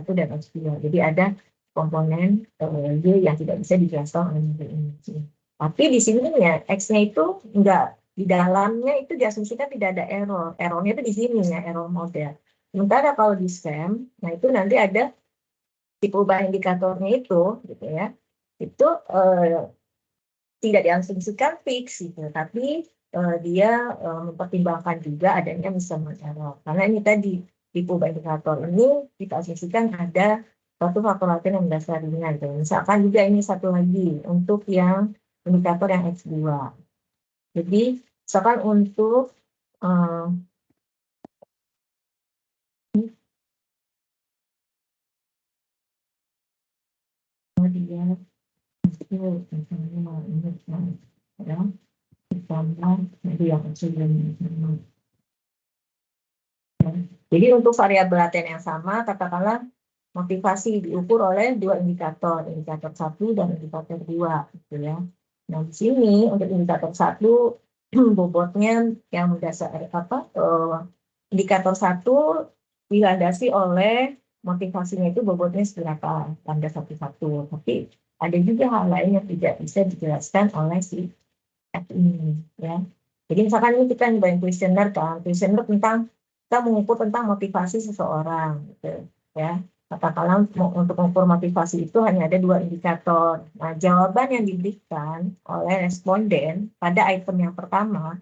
X1 dan X2. Jadi ada komponen Y yang tidak bisa dijelaskan oleh model ini. Tapi di sini ya X-nya itu enggak, di dalamnya itu diasumsikan tidak ada error. Errornya itu di sini ya, error model. Sementara kalau di SEM, nah itu nanti ada tipe ubah indikatornya itu, gitu ya. Itu tidak diasumsikan fix gitu, tapi dia mempertimbangkan juga adanya mismatch error. Karena ini tadi tipe ubah indikator ini kita asumsikan ada suatu faktor laten yang mendasarinya. Gitu. Misalkan juga ini satu lagi untuk yang indikator yang X2. Jadi misalkan untuk dia itu misalnya ini ya ditambah jadi yang jadi untuk variabel laten yang sama, katakanlah motivasi diukur oleh dua indikator 1 dan indikator 2, gitu ya. Nah, di sini untuk indikator 1 bobotnya yang mendasar indikator 1 dilandasi oleh motivasinya itu bobotnya seberapa tanda 1. Tapi ada juga hal lain yang tidak bisa dijelaskan oleh si F ini, ya. Jadi misalkan ini kita nyobain kuesioner kuesioner tentang kita mengukur tentang motivasi seseorang, gitu, ya. Katakanlah untuk mengukur motivasi itu hanya ada 2 indikator. Nah, jawaban yang diberikan oleh responden pada item yang pertama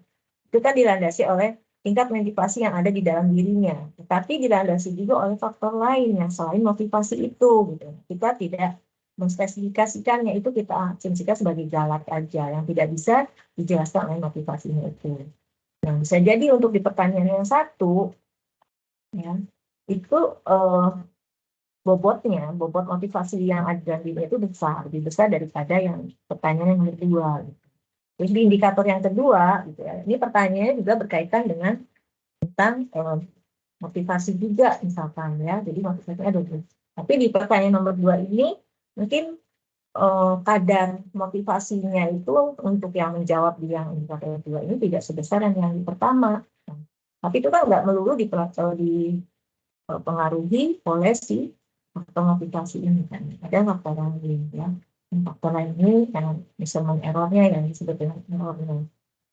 itu kan dilandasi oleh tingkat motivasi yang ada di dalam dirinya, tetapi dilandasi juga oleh faktor lain yang selain motivasi itu, gitu. Kita tidak menspesifikasikannya, itu kita asumsikan sebagai galat aja yang tidak bisa dijelaskan oleh motivasinya itu. Nah, bisa jadi untuk di pertanyaan yang satu, ya, itu bobot motivasi yang ada dalam diri itu lebih besar daripada yang pertanyaan yang kedua. Gitu. Terus di indikator yang kedua, gitu ya, ini pertanyaannya juga berkaitan dengan tentang motivasi juga misalkan ya, jadi motivasinya ada. Tapi di pertanyaan nomor 2 ini mungkin kadar motivasinya itu untuk yang menjawab di yang indikator 2 ini tidak sebesar yang di pertama. Tapi itu kan nggak melulu dipengaruhi oleh si faktor motivasi ini kan. Ada faktor lain ya. Faktor lain ini yang misalnya errornya yang disebut dengan errornya.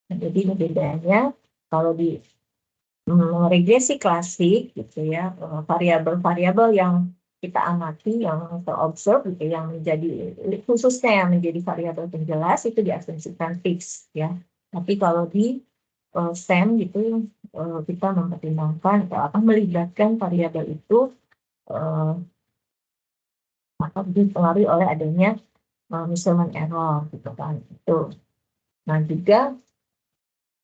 Nah, jadi ini bedanya kalau di regresi klasik gitu ya, variabel-variabel yang kita amati, yang terobserve gitu, yang menjadi khususnya yang menjadi variabel penjelas itu diasumsikan fix ya. Tapi kalau di SEM gitu kita mempertimbangkan atau akan melibatkan variabel itu maka dipengaruhi oleh adanya measurement error gitu kan itu. Nah juga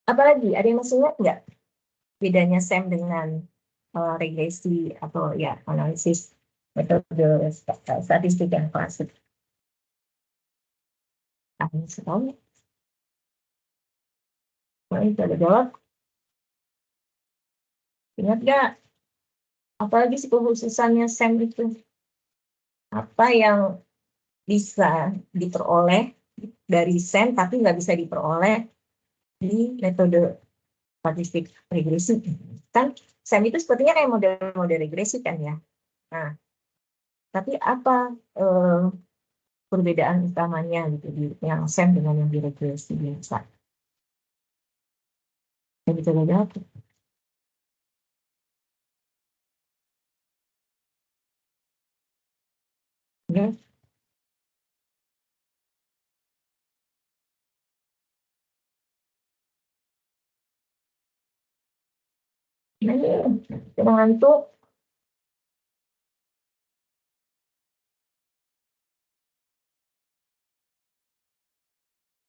apalagi ada yang masih ingat nggak bedanya SEM dengan regresi atau ya analisis metode statistik yang klasik? Kami sekali. Nah, itu ada jawab. Ingat nggak? Apalagi sih kekhususannya SEM itu? Apa yang bisa diperoleh dari SEM tapi nggak bisa diperoleh di metode statistik regresi? Kan SEM itu sepertinya kayak model-model regresi kan ya. Nah, tapi apa perbedaan utamanya gitu di yang SEM dengan yang di regresi biasa? Saya bisa jawab. Ya. Nah, ini ngantuk.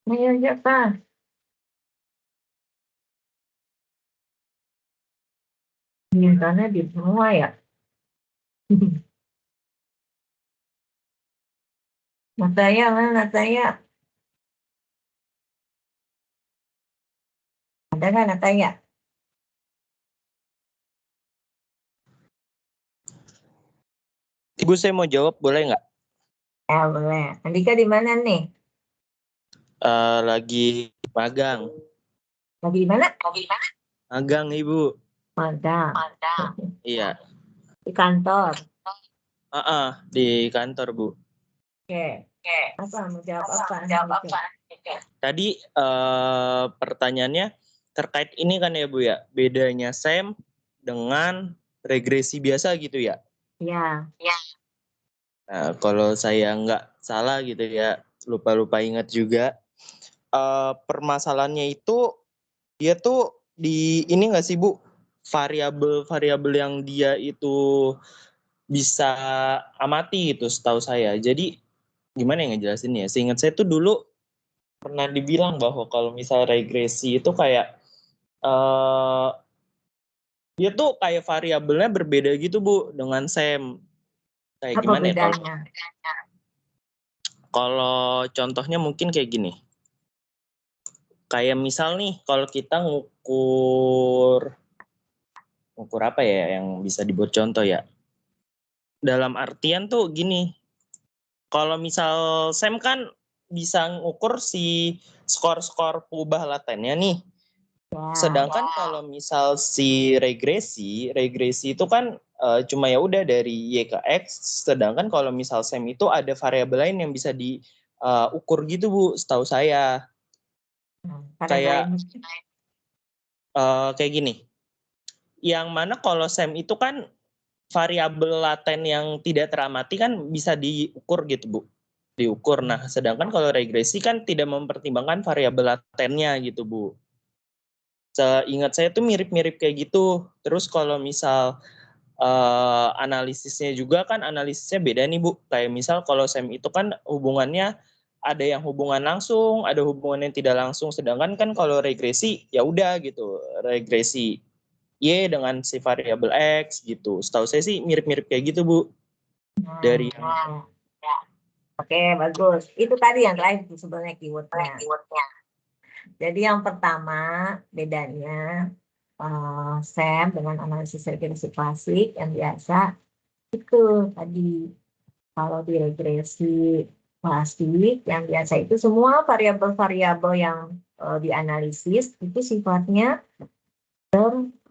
Nah, ya, Pak. Ya, karena di semua ya. Nataya, mana Nataya? Ada nggak Nataya? Ibu, saya mau jawab, boleh nggak? Ya, boleh. Andika di mana nih? Lagi magang. Lagi di mana? Magang, Ibu. Magang. Iya. Di kantor. Di kantor, Bu. Oke. Apa? Mau jawab apa? Tadi pertanyaannya terkait ini kan ya, Bu ya, bedanya SEM dengan regresi biasa gitu ya. Ya. Nah, kalau saya nggak salah gitu ya, lupa ingat juga, permasalahannya itu dia tuh di ini nggak sih, Bu, variabel-variabel yang dia itu bisa amati gitu setahu saya. Jadi gimana yang ngejelasinnya? Seingat saya tuh dulu pernah dibilang bahwa kalau misal regresi itu kayak eh dia tuh kayak variabelnya berbeda gitu, Bu, dengan SEM. Kayak Apa gimana ya bedanya? kalau contohnya mungkin kayak gini. Kayak misal nih kalau kita ngukur apa ya yang bisa dibuat contoh ya. Dalam artian tuh gini, kalau misal SEM kan bisa ngukur si skor-skor perubahan latennya nih. Ya. Sedangkan kalau misal si regresi itu kan cuma ya udah dari Y ke X. Sedangkan kalau misal SEM itu ada variabel lain yang bisa diukur gitu, Bu, setahu saya. Variabel Kayak kayak gini. Yang mana kalau SEM itu kan variabel laten yang tidak teramati kan bisa diukur gitu, Bu. Diukur. Nah, sedangkan kalau regresi kan tidak mempertimbangkan variabel latennya gitu, Bu. Seingat saya tuh mirip-mirip kayak gitu. Terus kalau misal analisisnya juga kan analisisnya beda nih, Bu. Kayak misal kalau SEM itu kan hubungannya ada yang hubungan langsung, ada hubungan yang tidak langsung. Sedangkan kan kalau regresi ya udah gitu, regresi Y dengan si variabel X gitu. Setahu saya sih mirip-mirip kayak gitu, Bu. Dari Oke, bagus. Itu tadi yang terakhir itu sebenarnya keywordnya. Jadi yang pertama bedanya SEM dengan analisis regresi klasik yang biasa itu tadi. Kalau di regresi klasik yang biasa itu semua variabel-variabel yang dianalisis itu sifatnya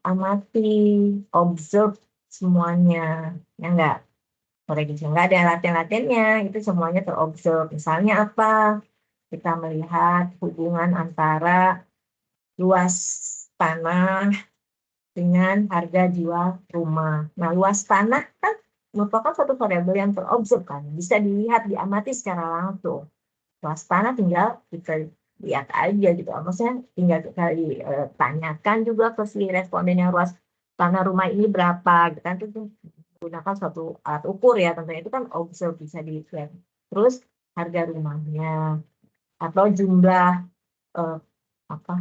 amati, observe semuanya, ya enggak? Regresi enggak ada laten-latennya, itu semuanya terobserve. Misalnya apa? Kita melihat hubungan antara luas tanah dengan harga jual rumah. Nah, luas tanah kan merupakan suatu variabel yang terobserve kan, bisa dilihat, diamati secara langsung. Luas tanah tinggal kita lihat aja gitu, maksudnya tinggal kita tanyakan juga ke si responden yang luas tanah rumah ini berapa, gitu kan, itu menggunakan suatu alat ukur ya, tentunya itu kan observe, bisa dilihat. Terus harga rumahnya atau jumlah apa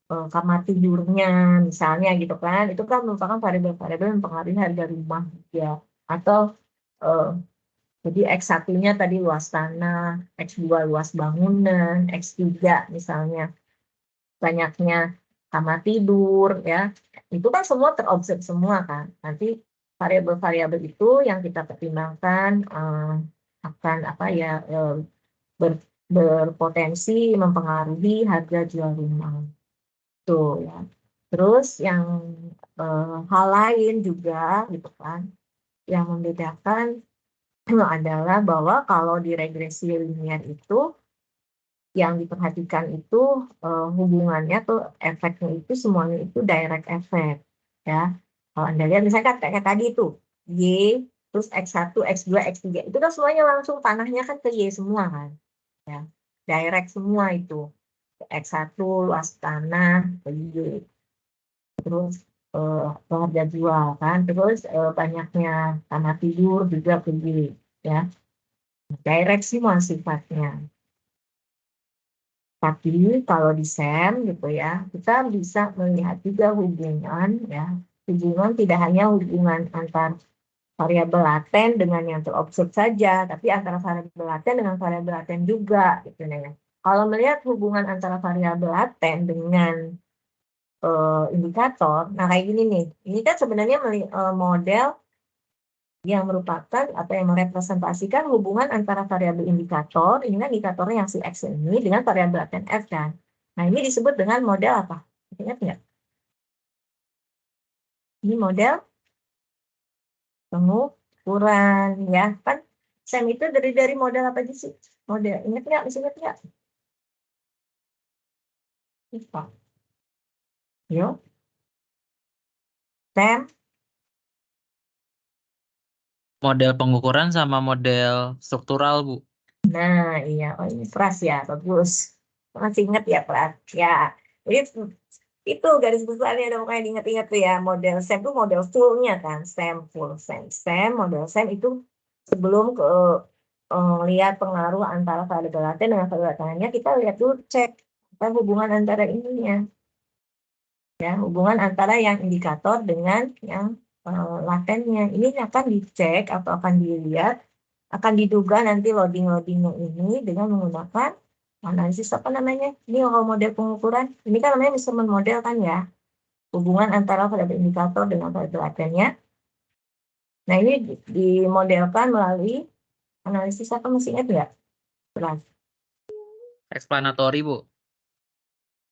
kamar tidurnya misalnya gitu kan, itu kan merupakan variabel-variabel yang mempengaruhi harga rumah ya. Atau jadi X1-nya tadi luas tanah, X2 luas bangunan, X3 misalnya banyaknya kamar tidur ya. Itu kan semua terobserve semua kan. Nanti variabel-variabel itu yang kita pertimbangkan akan apa ya berpotensi mempengaruhi harga jual rumah. Tuh ya. Terus yang hal lain juga gitu kan, yang membedakan adalah bahwa kalau di regresi linier itu yang diperhatikan itu hubungannya tuh efeknya itu semuanya itu direct effect ya. Kalau Anda lihat misalnya kayak tadi itu Y terus X1, X2, X3 itu kan semuanya langsung tanahnya kan ke Y semua kan ya. Direct semua itu. X1 luas tanah ke Y. Terus harga jual kan, terus banyaknya tanah tidur juga tinggi ya, direct semua sifatnya. Tapi kalau di SEM gitu ya, kita bisa melihat juga hubungan ya, hubungan tidak hanya hubungan antar variabel laten dengan yang terobserve saja, tapi antara variabel laten dengan variabel laten juga gitu ya. Kalau melihat hubungan antara variabel laten dengan indikator. Nah, kayak gini nih. Ini kan sebenarnya model yang merupakan atau yang merepresentasikan hubungan antara variabel indikator, ini kan indikatornya yang si X ini dengan variabel laten F kan. Nah, ini disebut dengan model apa? Ingat nggak? Ini model pengukuran, ya kan? SEM itu dari model apa aja sih? Model, ingat nggak? Masih ingat nggak? Lupa. Yo, SEM. Model pengukuran sama model struktural, Bu. Nah, iya. Oh, ini Pras ya, bagus. Masih ingat ya, Pras? Ya. Jadi itu garis besarnya dong, kayak diingat-ingat tuh ya. Model SEM itu model full-nya kan. SEM full SEM. SEM, model SEM itu sebelum ke lihat pengaruh antara variabel laten dengan variabel latennya, kita lihat dulu cek apa hubungan antara ininya. Ya, hubungan antara yang indikator dengan yang latennya. Ini akan dicek atau akan dilihat, akan diduga nanti loading-loadingnya ini dengan menggunakan analisis apa namanya? Ini kalau model pengukuran, ini kan namanya measurement model kan ya, hubungan antara variabel indikator dengan variabel latennya. Nah ini dimodelkan melalui analisis apa, masih ingat nggak? Belas. Explanatory, Bu.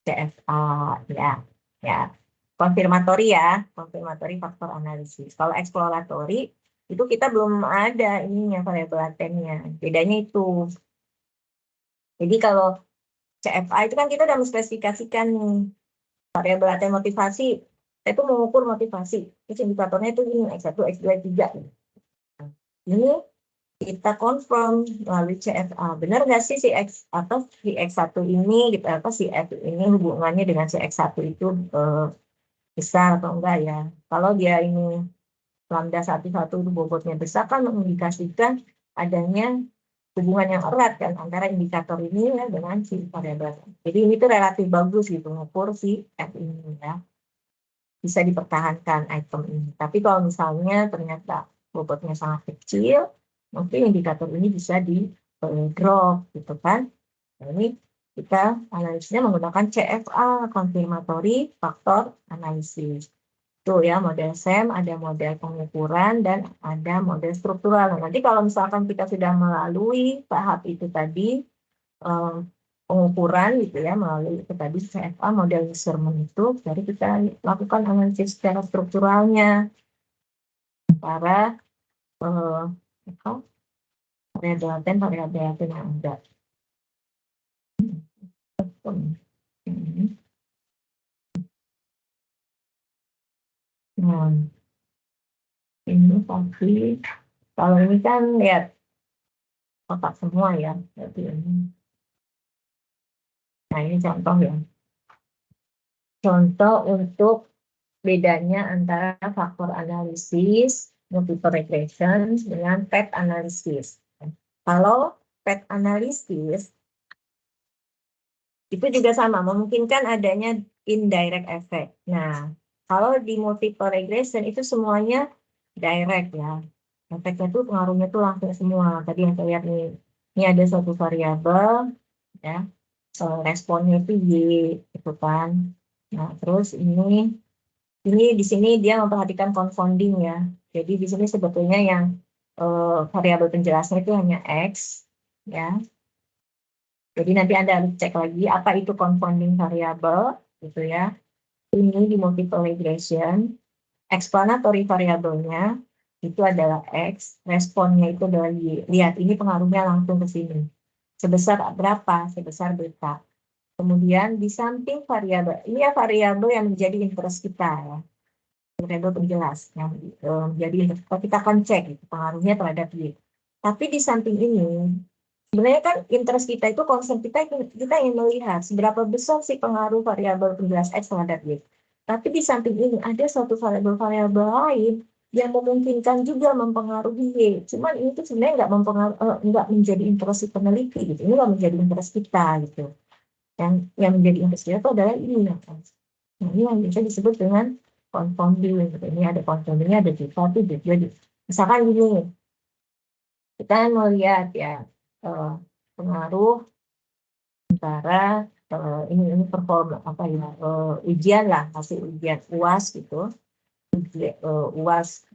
CFA ya, ya. Konfirmatori ya, konfirmatori faktor analisis. Kalau eksploratory itu kita belum ada ininya variabel latennya. Bedanya itu. Jadi kalau CFA itu kan kita udah menspesifikasikan nih variabel laten motivasi. Kita itu mengukur motivasi. Terus indikatornya itu ini X1, X2, X3. Ini kita confirm melalui CFA. Benar nggak sih si X atau si X1 ini gitu, apa si F ini hubungannya dengan si X1 itu besar atau enggak ya. Kalau dia ini lambda 1,1 itu bobotnya besar kan mengindikasikan adanya hubungan yang erat kan antara indikator ini ya dengan si variabel. Jadi ini tuh relatif bagus gitu mengukur si F ini ya. Bisa dipertahankan item ini. Tapi kalau misalnya ternyata bobotnya sangat kecil, mungkin indikator ini bisa di drop gitu kan. Nah, ini kita analisisnya menggunakan CFA, confirmatory factor analysis. Tuh ya, model SEM, ada model pengukuran, dan ada model struktural. Nah, nanti kalau misalkan kita sudah melalui tahap itu tadi, pengukuran gitu ya, melalui itu tadi CFA, model measurement itu, jadi kita lakukan analisis secara strukturalnya antara variabel laten yang ada. Nah, ini pasti kalau ini kan lihat kotak semua ya, berarti ini. Nah, ini contoh ya. Contoh untuk bedanya antara faktor analisis, multiple regression dengan PET analisis. Kalau PET analisis itu juga sama, memungkinkan adanya indirect effect. Nah, kalau di multiple regression itu semuanya direct ya. Efeknya tuh pengaruhnya tuh langsung semua. Tadi yang saya lihat nih, ini ada suatu variabel ya, responnya itu Y gitu kan. Nah, terus ini di sini dia memperhatikan confounding ya. Jadi di sini sebetulnya yang variabel penjelasnya itu hanya X ya. Jadi nanti Anda harus cek lagi apa itu confounding variabel gitu ya. Ini di multiple regression, explanatory variabelnya itu adalah X, responnya itu adalah Y. Lihat, ini pengaruhnya langsung ke sini. Sebesar berapa? Sebesar beta. Kemudian di samping variabel, ini ya variabel yang menjadi interest kita ya. Variabel penjelas yang menjadi interest kita akan cek gitu, pengaruhnya terhadap Y. Tapi di samping ini, sebenarnya kan interest kita itu concern kita ingin melihat seberapa besar sih pengaruh variabel penjelas X terhadap Y. Tapi di samping ini ada suatu variabel lain yang memungkinkan juga mempengaruhi Y. Cuman ini tuh sebenarnya nggak menjadi interest peneliti gitu. Ini nggak menjadi interest kita gitu. Yang menjadi interest kita itu adalah ini ya. Nah, ini yang bisa disebut dengan confounding gitu. Ini ada confoundingnya, ada juga tuh jadi misalkan gini, kita melihat ya pengaruh antara ini performa apa ya, ujian lah, hasil ujian UAS gitu, UAS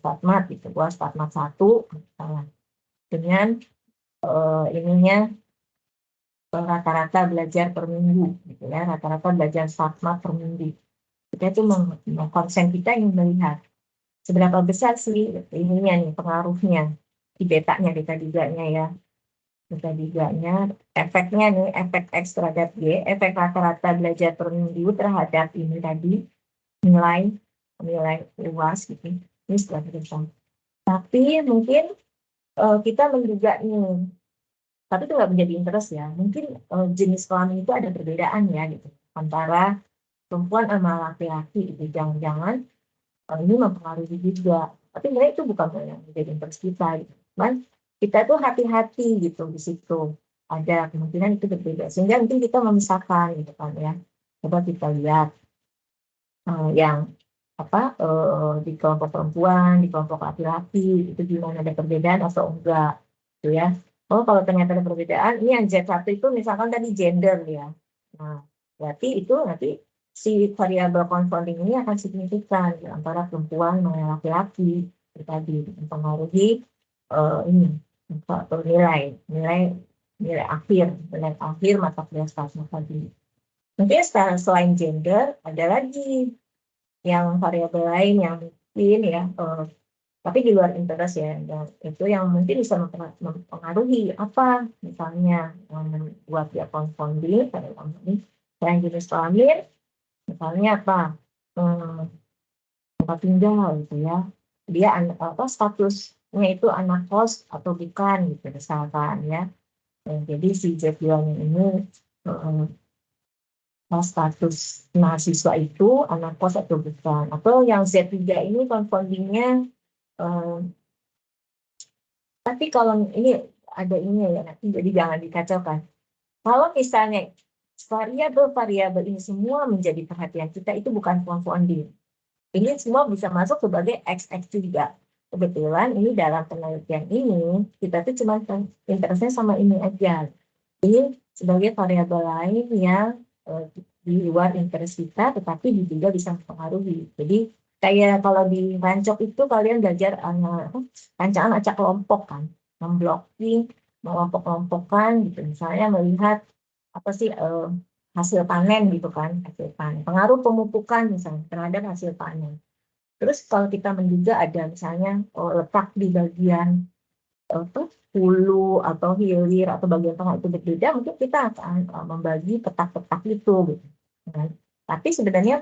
FATMAT gitu, UAS FATMAT 1 dengan ininya rata-rata belajar per minggu gitu ya, rata-rata belajar FATMAT per minggu. Kita itu konsen kita ingin melihat seberapa besar sih ininya nih pengaruhnya di beta-nya, beta 3-nya ya. Beta 3-nya, efeknya nih, efek X terhadap Y, efek rata-rata belajar per minggu terhadap ini tadi, nilai luas gitu. Ini setelah kita. Tapi mungkin kita menduga nih, tapi itu nggak menjadi interest ya. Mungkin jenis kelamin itu ada perbedaan ya gitu antara perempuan sama laki-laki gitu. Jangan-jangan ini mempengaruhi juga. Tapi sebenarnya itu bukan yang menjadi interest kita gitu. Cuman kita tuh hati-hati gitu di situ. Ada kemungkinan itu berbeda. Sehingga mungkin kita memisahkan gitu kan ya. Coba kita lihat yang di kelompok perempuan, di kelompok laki-laki, itu gimana, ada perbedaan atau enggak gitu ya. Oh, kalau ternyata ada perbedaan, ini yang Z1 itu misalkan tadi gender ya. Nah, berarti itu nanti si variabel confounding ini akan signifikan ya, antara perempuan dan laki-laki tadi mempengaruhi ini atau nilai akhir mata kuliah stasma tadi. Mungkin selain gender ada lagi yang variabel lain yang mungkin ya, tapi di luar interest ya, dan itu yang mungkin bisa mempengaruhi apa, misalnya buat dia confounding pada ini selain jenis kelamin, misalnya apa, tempat tinggal gitu ya, dia statusnya itu anak kos atau bukan gitu misalkan ya. Jadi si Z2-nya ini status mahasiswa itu anak kos atau bukan, atau yang Z3 ini confoundingnya tapi kalau ini ada ini ya nanti, jadi jangan dikacaukan. Kalau misalnya variabel-variabel ini semua menjadi perhatian kita, itu bukan confounding. Ini semua bisa masuk sebagai XX juga. Kebetulan ini dalam penelitian ini kita tuh cuma interestnya sama ini aja. Ini sebagai variabel lain yang di luar interest kita, tetapi juga bisa mempengaruhi. Jadi kayak kalau di rancok itu kalian belajar rancangan acak kelompok kan, memblocking, mengelompok-kelompokkan gitu. Misalnya melihat apa sih hasil panen gitu kan, hasil panen, pengaruh pemupukan misalnya terhadap hasil panen. Terus kalau kita menduga ada misalnya letak di bagian hulu atau hilir atau bagian tengah itu berbeda, mungkin kita akan membagi petak-petak itu gitu. Nah, tapi sebenarnya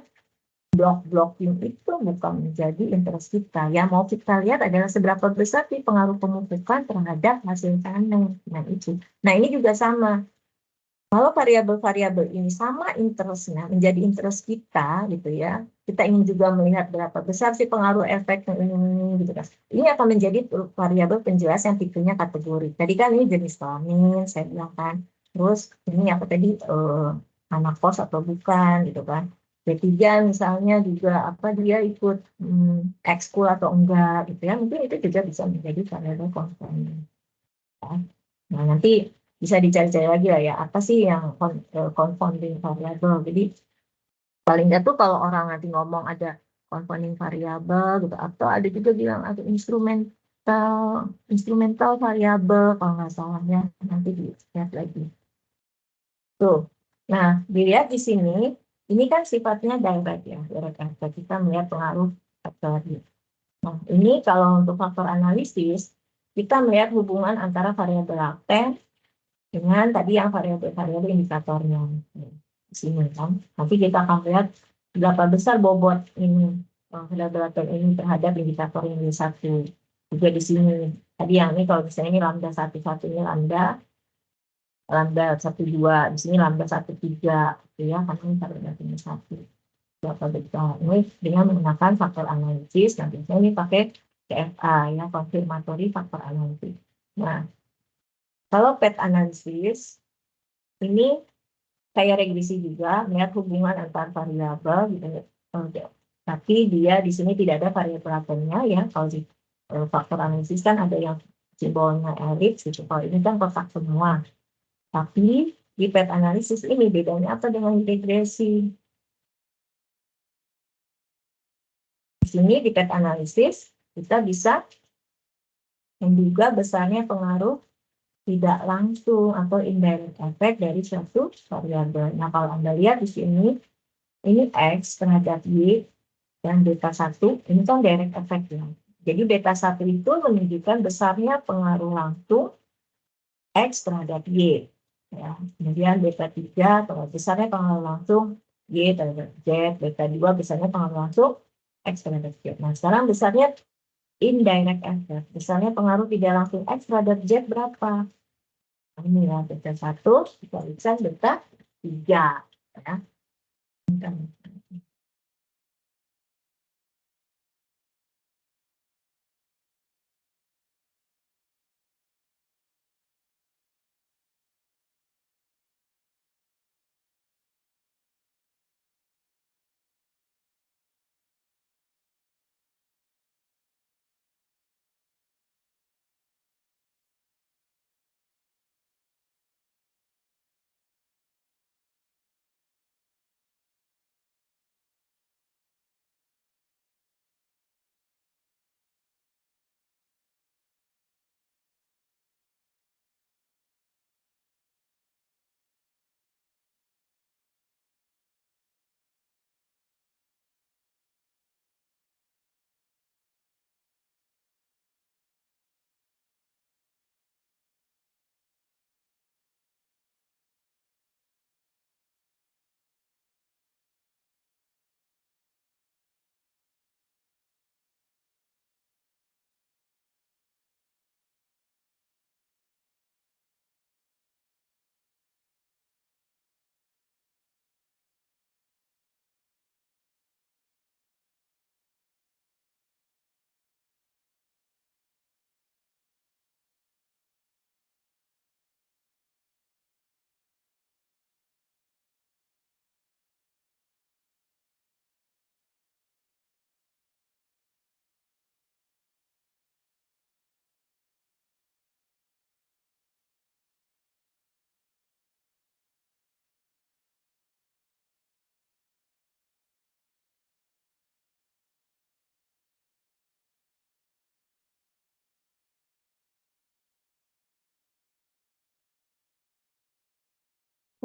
blok-blocking itu bukan menjadi interest kita. Yang mau kita lihat adalah seberapa besar sih pengaruh pemupukan terhadap hasil panen. Nah itu. Nah ini juga sama. Kalau variabel-variabel ini sama interestnya, menjadi interest kita gitu ya, kita ingin juga melihat berapa besar sih pengaruh efek ini gitu kan. Ini akan menjadi variabel penjelas yang tipenya kategori. Tadi kan ini jenis kelamin, saya bilang kan. Terus ini apa tadi anak kos atau bukan gitu kan. B3 misalnya juga apa dia ikut ekskul atau enggak gitu ya. Mungkin itu juga bisa menjadi variabel komponen. Ya. Nah, nanti bisa dicari-cari lagi lah ya, apa sih yang confounding variable. Jadi paling nggak tuh kalau orang nanti ngomong ada confounding variable gitu, atau ada juga bilang ada instrumental variable kalau nggak salah ya, nanti dilihat lagi. Tuh, nah dilihat di sini, ini kan sifatnya direct ya, direct effect, kita melihat pengaruh faktor. Nah, ini kalau untuk faktor analisis, kita melihat hubungan antara variabel laten dengan tadi yang variabel-variabel indikatornya di sini kan. Nanti kita akan lihat berapa besar bobot ini variabel laten ini terhadap indikator yang satu. Juga di sini. Tadi yang ini kalau misalnya ini lambda 1 ini lambda 1,2, di sini lambda 1,3 gitu ya, karena ini variabel laten 1. Berapa besar ini dengan menggunakan faktor analisis. Nah, biasanya ini pakai CFA ya, confirmatory faktor analisis. Nah, kalau PET analisis ini kayak regresi juga, melihat hubungan antar variabel gitu ya. Tapi dia di sini tidak ada variabel latennya ya. Kalau di faktor analisis kan ada yang simbolnya elips gitu. Kalau ini kan kotak semua. Tapi di PET analisis ini bedanya apa dengan regresi? Di sini di PET analisis kita bisa menduga besarnya pengaruh tidak langsung atau indirect effect dari suatu variabel. Nah, kalau Anda lihat di sini, ini X terhadap Y, Dan beta 1 ini kan direct effect ya. Jadi beta 1 itu menunjukkan besarnya pengaruh langsung X terhadap Y. Ya. Kemudian beta 3 besarnya pengaruh langsung Y terhadap Z. Beta 2 besarnya pengaruh langsung X terhadap Z. Nah sekarang besarnya indirect effect. Besarnya pengaruh tidak langsung X terhadap Z berapa? Ini ya beta 1 dikalikan beta 3. Ya.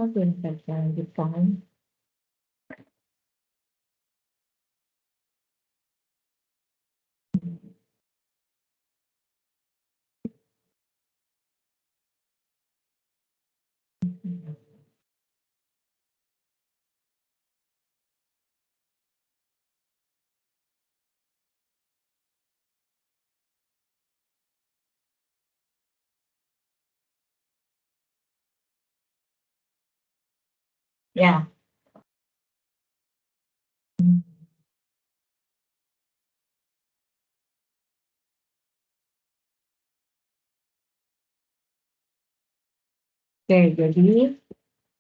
Oke, kita lanjutkan. Ya. Oke, jadi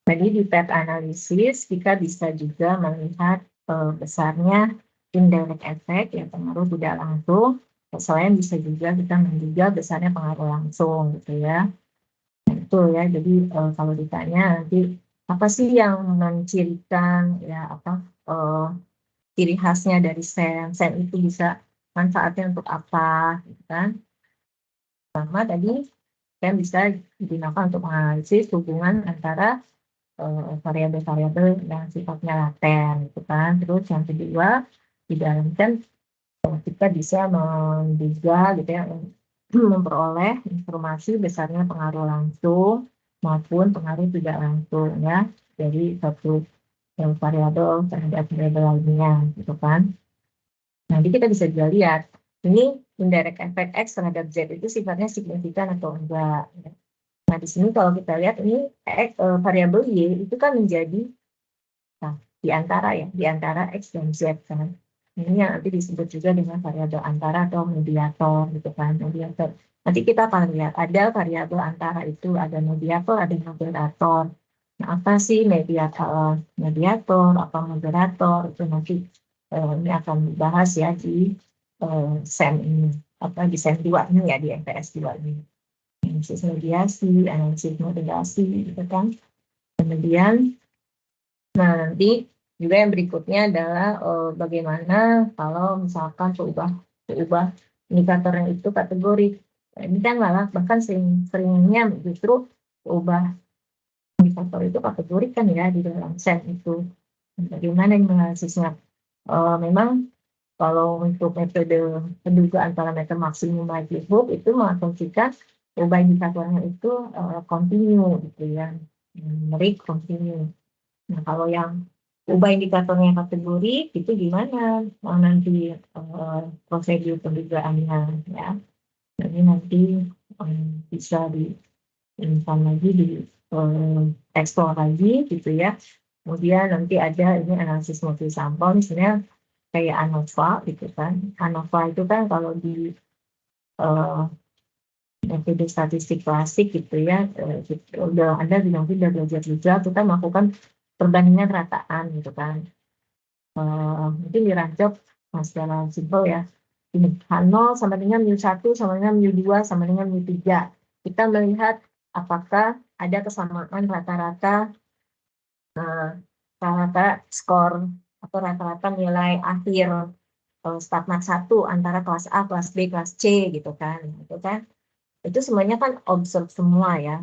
tadi di PET analisis kita bisa juga melihat besarnya indirect effect yang pengaruh tidak langsung. Selain bisa juga kita menduga besarnya pengaruh langsung gitu ya. Nah, itu ya. Jadi kalau ditanya nanti apa sih yang mencirikan ya apa ciri khasnya dari sen itu bisa manfaatnya untuk apa gitu kan. Pertama tadi saya bisa digunakan untuk menganalisis hubungan antara variabel-variabel yang sifatnya laten gitu kan. Terus yang kedua di dalam sen kita bisa menduga gitu ya memperoleh informasi besarnya pengaruh langsung maupun pengaruh tidak langsung ya dari satu variabel terhadap variabel lainnya gitu kan. Nanti kita bisa juga lihat ini indirect effect X terhadap Z itu sifatnya signifikan atau enggak. Nah di sini kalau kita lihat ini variabel Y itu kan menjadi di antara X dan Z kan. Ini yang nanti disebut juga dengan variabel antara atau mediator gitu kan, mediator. Nanti kita akan lihat ada variabel antara itu, ada mediator, ada moderator. Nah, apa sih mediator, apa moderator itu nanti ini akan dibahas ya di SEM ini, di SEM 2 ini ya, di MTS 2 ini. Analisis mediasi, analisis moderasi gitu kan. Kemudian nanti juga yang berikutnya adalah bagaimana kalau misalkan seubah indikatornya itu kategori. Nah, ini kan malah bahkan seringnya justru ubah indikator itu kategori kan ya di dalam sen itu. Bagaimana yang menganalisisnya? Memang Kalau untuk metode pendugaan parameter maksimum likelihood itu mengasumsikan ubah indikatornya itu continue gitu ya, rate continue. Nah kalau yang ubah indikatornya kategori itu gimana nanti prosedur pendugaannya ya. Ini nanti bisa lagi di explore lagi gitu ya. Kemudian nanti ada ini analisis multi sampel, misalnya kayak ANOVA gitu kan. ANOVA itu kan kalau di metode statistik klasik gitu ya, udah Anda nanti udah belajar juga, kita melakukan perbandingan rataan gitu kan. Mungkin dirancang secara simpel ya. Ini H0 sama dengan mu1 sama dengan mu2 sama dengan mu3. Kita melihat apakah ada kesamaan rata-rata skor atau rata-rata nilai akhir Statnak 1 antara kelas A, kelas B, kelas C gitu kan. Itu semuanya kan observe semua ya.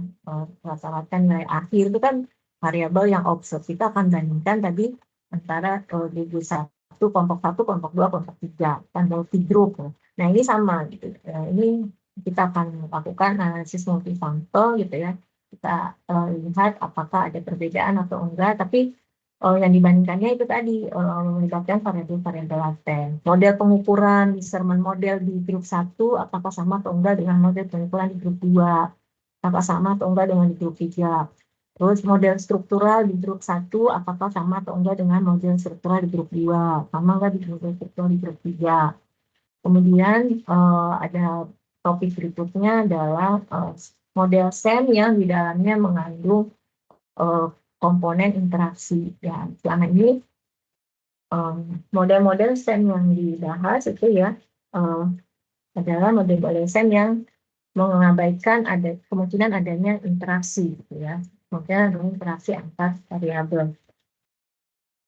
Rata-rata nilai akhir itu kan variabel yang observe. Kita akan bandingkan tadi antara degree 1, kelompok 1, kelompok 2, kelompok 3, kan multi group. Nah ini sama gitu. Ini kita akan lakukan analisis multi sampel gitu ya. Kita lihat apakah ada perbedaan atau enggak, tapi yang dibandingkannya itu tadi melibatkan variabel-variabel laten. Model pengukuran discernment model di grup 1 apakah sama atau enggak dengan model pengukuran di grup 2, apakah sama atau enggak dengan di grup 3. Terus model struktural di grup 1 apakah sama atau enggak dengan model struktural di grup 2, sama enggak di model struktural di grup 3. Kemudian ada topik berikutnya adalah model SEM yang di dalamnya mengandung komponen interaksi. Ya, selama ini model-model SEM yang dibahas itu ya adalah model-model SEM yang mengabaikan ada kemungkinan adanya interaksi, gitu ya. Kemungkinan adanya interaksi antar variabel.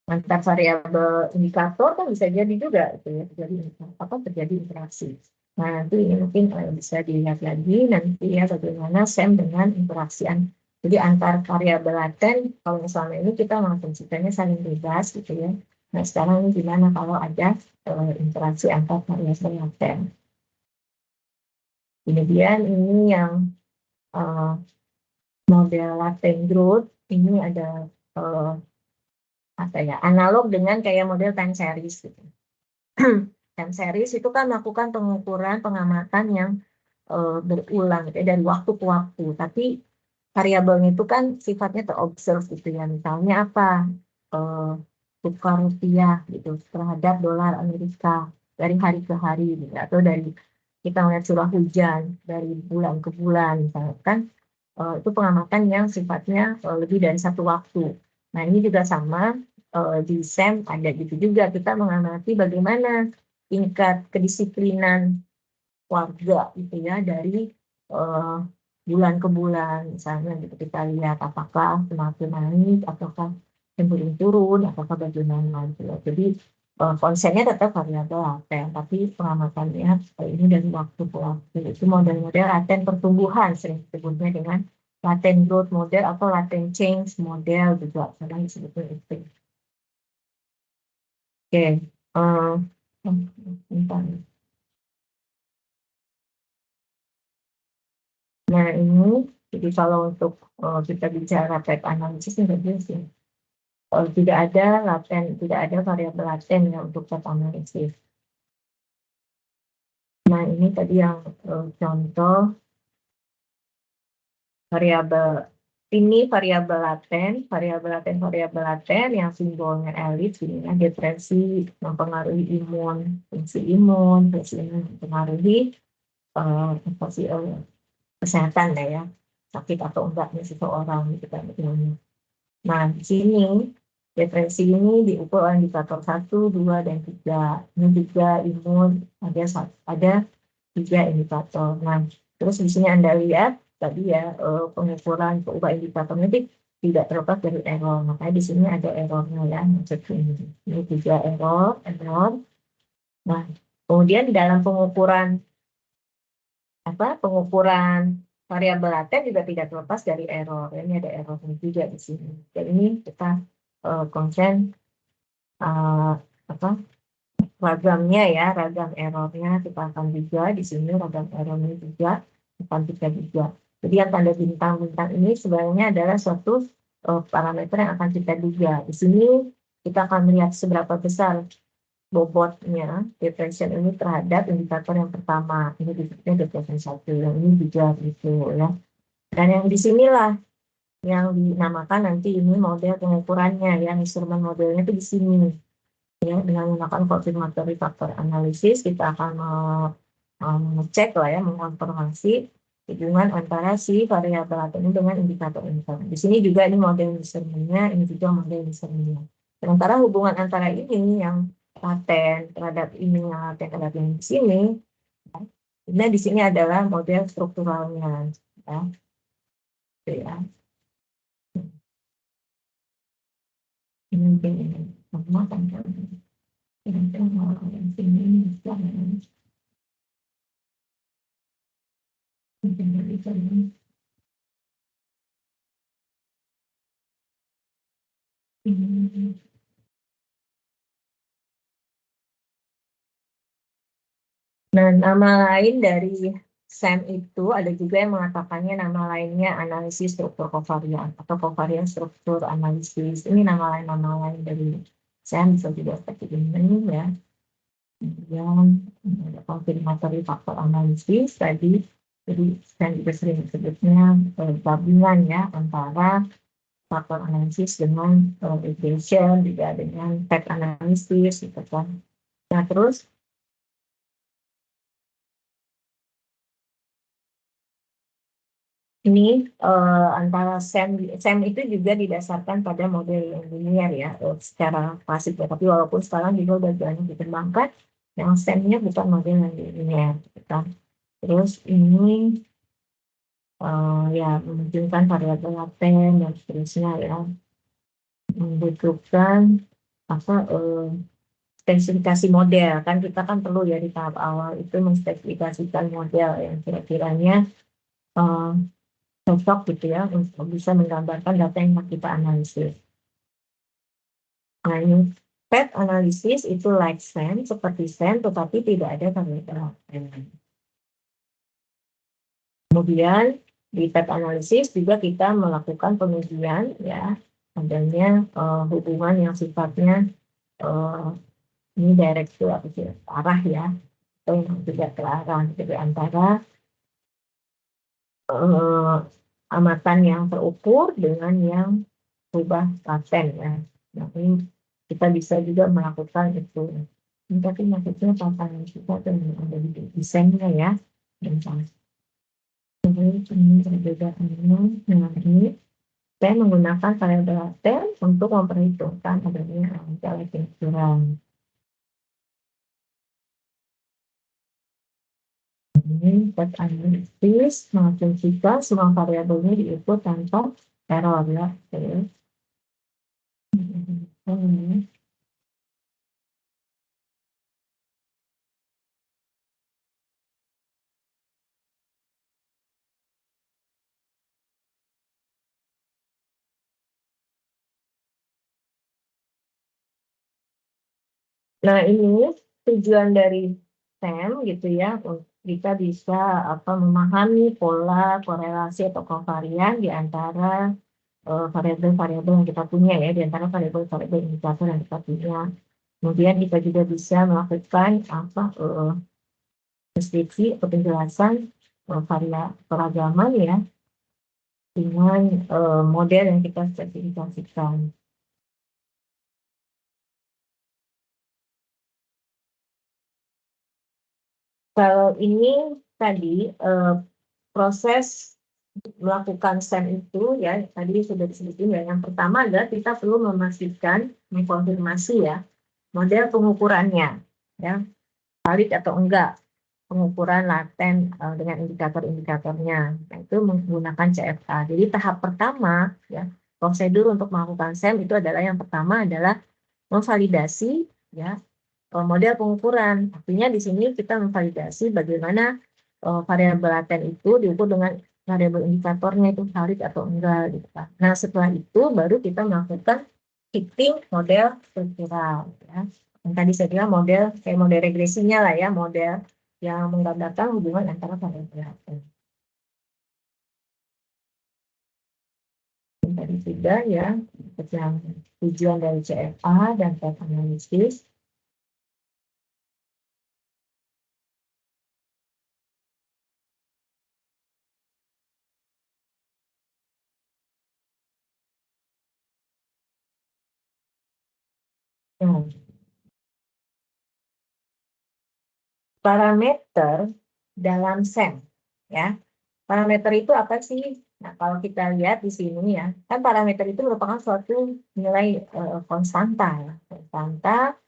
Antar variabel indikator kan bisa jadi juga, gitu ya, terjadi interaksi. Nah, nanti ini mungkin bisa dilihat lagi nanti ya bagaimana SEM dengan interaksian. Jadi antar variabel laten, kalau misalnya ini kita mengasumsikannya saling bebas gitu ya. Nah sekarang ini gimana kalau ada interaksi antar variabel laten. Kemudian ini yang model latent growth, ini ada analog dengan kayak model time series gitu. Time series itu kan melakukan pengukuran pengamatan yang berulang gitu ya, dari waktu ke waktu, tapi variabelnya itu kan sifatnya terobserve gitu ya, misalnya apa tukar rupiah gitu terhadap dolar Amerika dari hari ke hari gitu, atau dari kita melihat curah hujan dari bulan ke bulan misalnya kan, itu pengamatan yang sifatnya lebih dari satu waktu. Nah ini juga sama di SEM ada gitu juga, kita mengamati bagaimana tingkat kedisiplinan warga gitu ya dari bulan ke bulan, misalnya gitu kita lihat apakah semakin naik ataukah cenderung turun, apakah bagaimana gitu ya. Jadi konsennya tetap variabel laten, tapi pengamatannya ini dari waktu ke waktu. Itu model-model laten pertumbuhan sering disebutnya dengan latent growth model atau latent change model juga kadang disebutnya itu. Oke, bentar. Nah ini, jadi kalau untuk kita bicara type analisis ini bagus ya. Tidak ada variabel laten ya untuk type analisis. Nah ini tadi yang contoh variabel. Ini variabel laten yang simbolnya elif, ini ya, depresi mempengaruhi imun, fungsi imun mempengaruhi kesehatan ya, sakit atau enggaknya seseorang gitu kan. Nah di sini depresi ini diukur oleh indikator 1, 2, dan 3. Ini juga imun ada 3 indikator. Nah terus di sini Anda lihat tadi ya pengukuran perubahan indikator ini tidak terlepas dari error. Makanya di sini ada errornya ya, maksudnya ini 3 error. Nah kemudian di dalam pengukuran variabel laten juga tidak terlepas dari error. Ini ada errornya juga di sini. Dan ini kita konsen ragamnya ya, ragam errornya kita akan juga di sini ragam errornya juga akan kita juga. Jadi yang tanda bintang-bintang ini sebenarnya adalah suatu parameter yang akan kita duga. Di sini kita akan melihat seberapa besar bobotnya depression ini terhadap indikator yang pertama. Ini disebutnya depression 1, yang ini juga gitu ya. Dan yang di sinilah yang dinamakan nanti ini model pengukurannya ya, instrumen modelnya itu di sini. Ya, dengan menggunakan confirmatory factor analysis kita akan mengecek lah ya, mengkonfirmasi hubungan antara si variabel laten ini dengan indikator-indikator. Di sini juga ini model measurement-nya, ini juga model measurement-nya. Sementara hubungan antara ini yang laten terhadap ini yang laten terhadap yang di sini, nah di sini adalah model strukturalnya, ya. Oke, ya. Ini sama kan kira-kira mau yang sini bisa Nah, nama lain dari SEM itu ada juga yang mengatakannya nama lainnya analisis struktur kovarian atau kovarian struktur analisis. Ini nama lain dari SEM, bisa juga seperti ini ya. Kemudian ada confirmatory factor analisis tadi. Jadi SEM juga sering disebutnya gabungan ya antara faktor analisis dengan regression, juga dengan path analisis gitu kan. Nah, terus ini antara SEM itu juga didasarkan pada model yang linear ya, secara klasik ya. Tapi walaupun sekarang juga udah banyak dikembangkan, yang SEM-nya bukan model yang linear, gitu kan. Terus ini ya menunjukkan variabel laten dan seterusnya ya, membutuhkan spesifikasi model. Kan kita kan perlu ya di tahap awal itu menspesifikasikan model yang kira-kiranya cocok gitu ya untuk bisa menggambarkan data yang kita analisis. Nah, ini path analisis itu like SEM, seperti SEM, tetapi tidak ada variabel laten. Kemudian di path analisis juga kita melakukan pengujian ya, adanya hubungan yang sifatnya ini direct to arah ya, atau yang tidak ke arah, jadi antara amatan yang terukur dengan yang berubah laten ya. Nah, ini kita bisa juga melakukan itu. Ini tapi maksudnya tantangan kita itu ada di desainnya ya. Jadi ini perbedaannya. Nah, ini saya menggunakan variabel laten untuk memperhitungkan adanya intelligence kurang. Ini path analisis mengasumsikan semua variabelnya diukur tanpa error ya. Oke. Nah, ini tujuan dari SEM gitu ya, kita bisa memahami pola korelasi atau kovarian di antara variabel-variabel yang kita punya ya, di antara variabel-variabel indikator yang kita punya. Kemudian kita juga bisa melakukan deskripsi atau penjelasan keragaman ya dengan model yang kita spesifikasikan. Kalau ini tadi proses melakukan SEM itu ya tadi sudah disebutin ya. Yang pertama adalah kita perlu memastikan, mengkonfirmasi ya model pengukurannya ya valid atau enggak pengukuran laten dengan indikator-indikatornya. Nah, itu menggunakan CFA. Jadi tahap pertama ya prosedur untuk melakukan SEM itu adalah yang pertama adalah memvalidasi ya model pengukuran. Artinya di sini kita memvalidasi bagaimana variabel laten itu diukur dengan variabel indikatornya itu valid atau enggak gitu kan. Nah, setelah itu baru kita melakukan fitting model struktural ya. Yang tadi saya bilang model kayak model regresinya lah ya, model yang menggambarkan hubungan antara variabel. Yang tadi juga ya, yang tujuan dari CFA dan type analisis. Nah, parameter dalam SEM ya. Parameter itu apa sih? Nah, kalau kita lihat di sini ya, kan parameter itu merupakan suatu nilai konstanta ya. Konstanta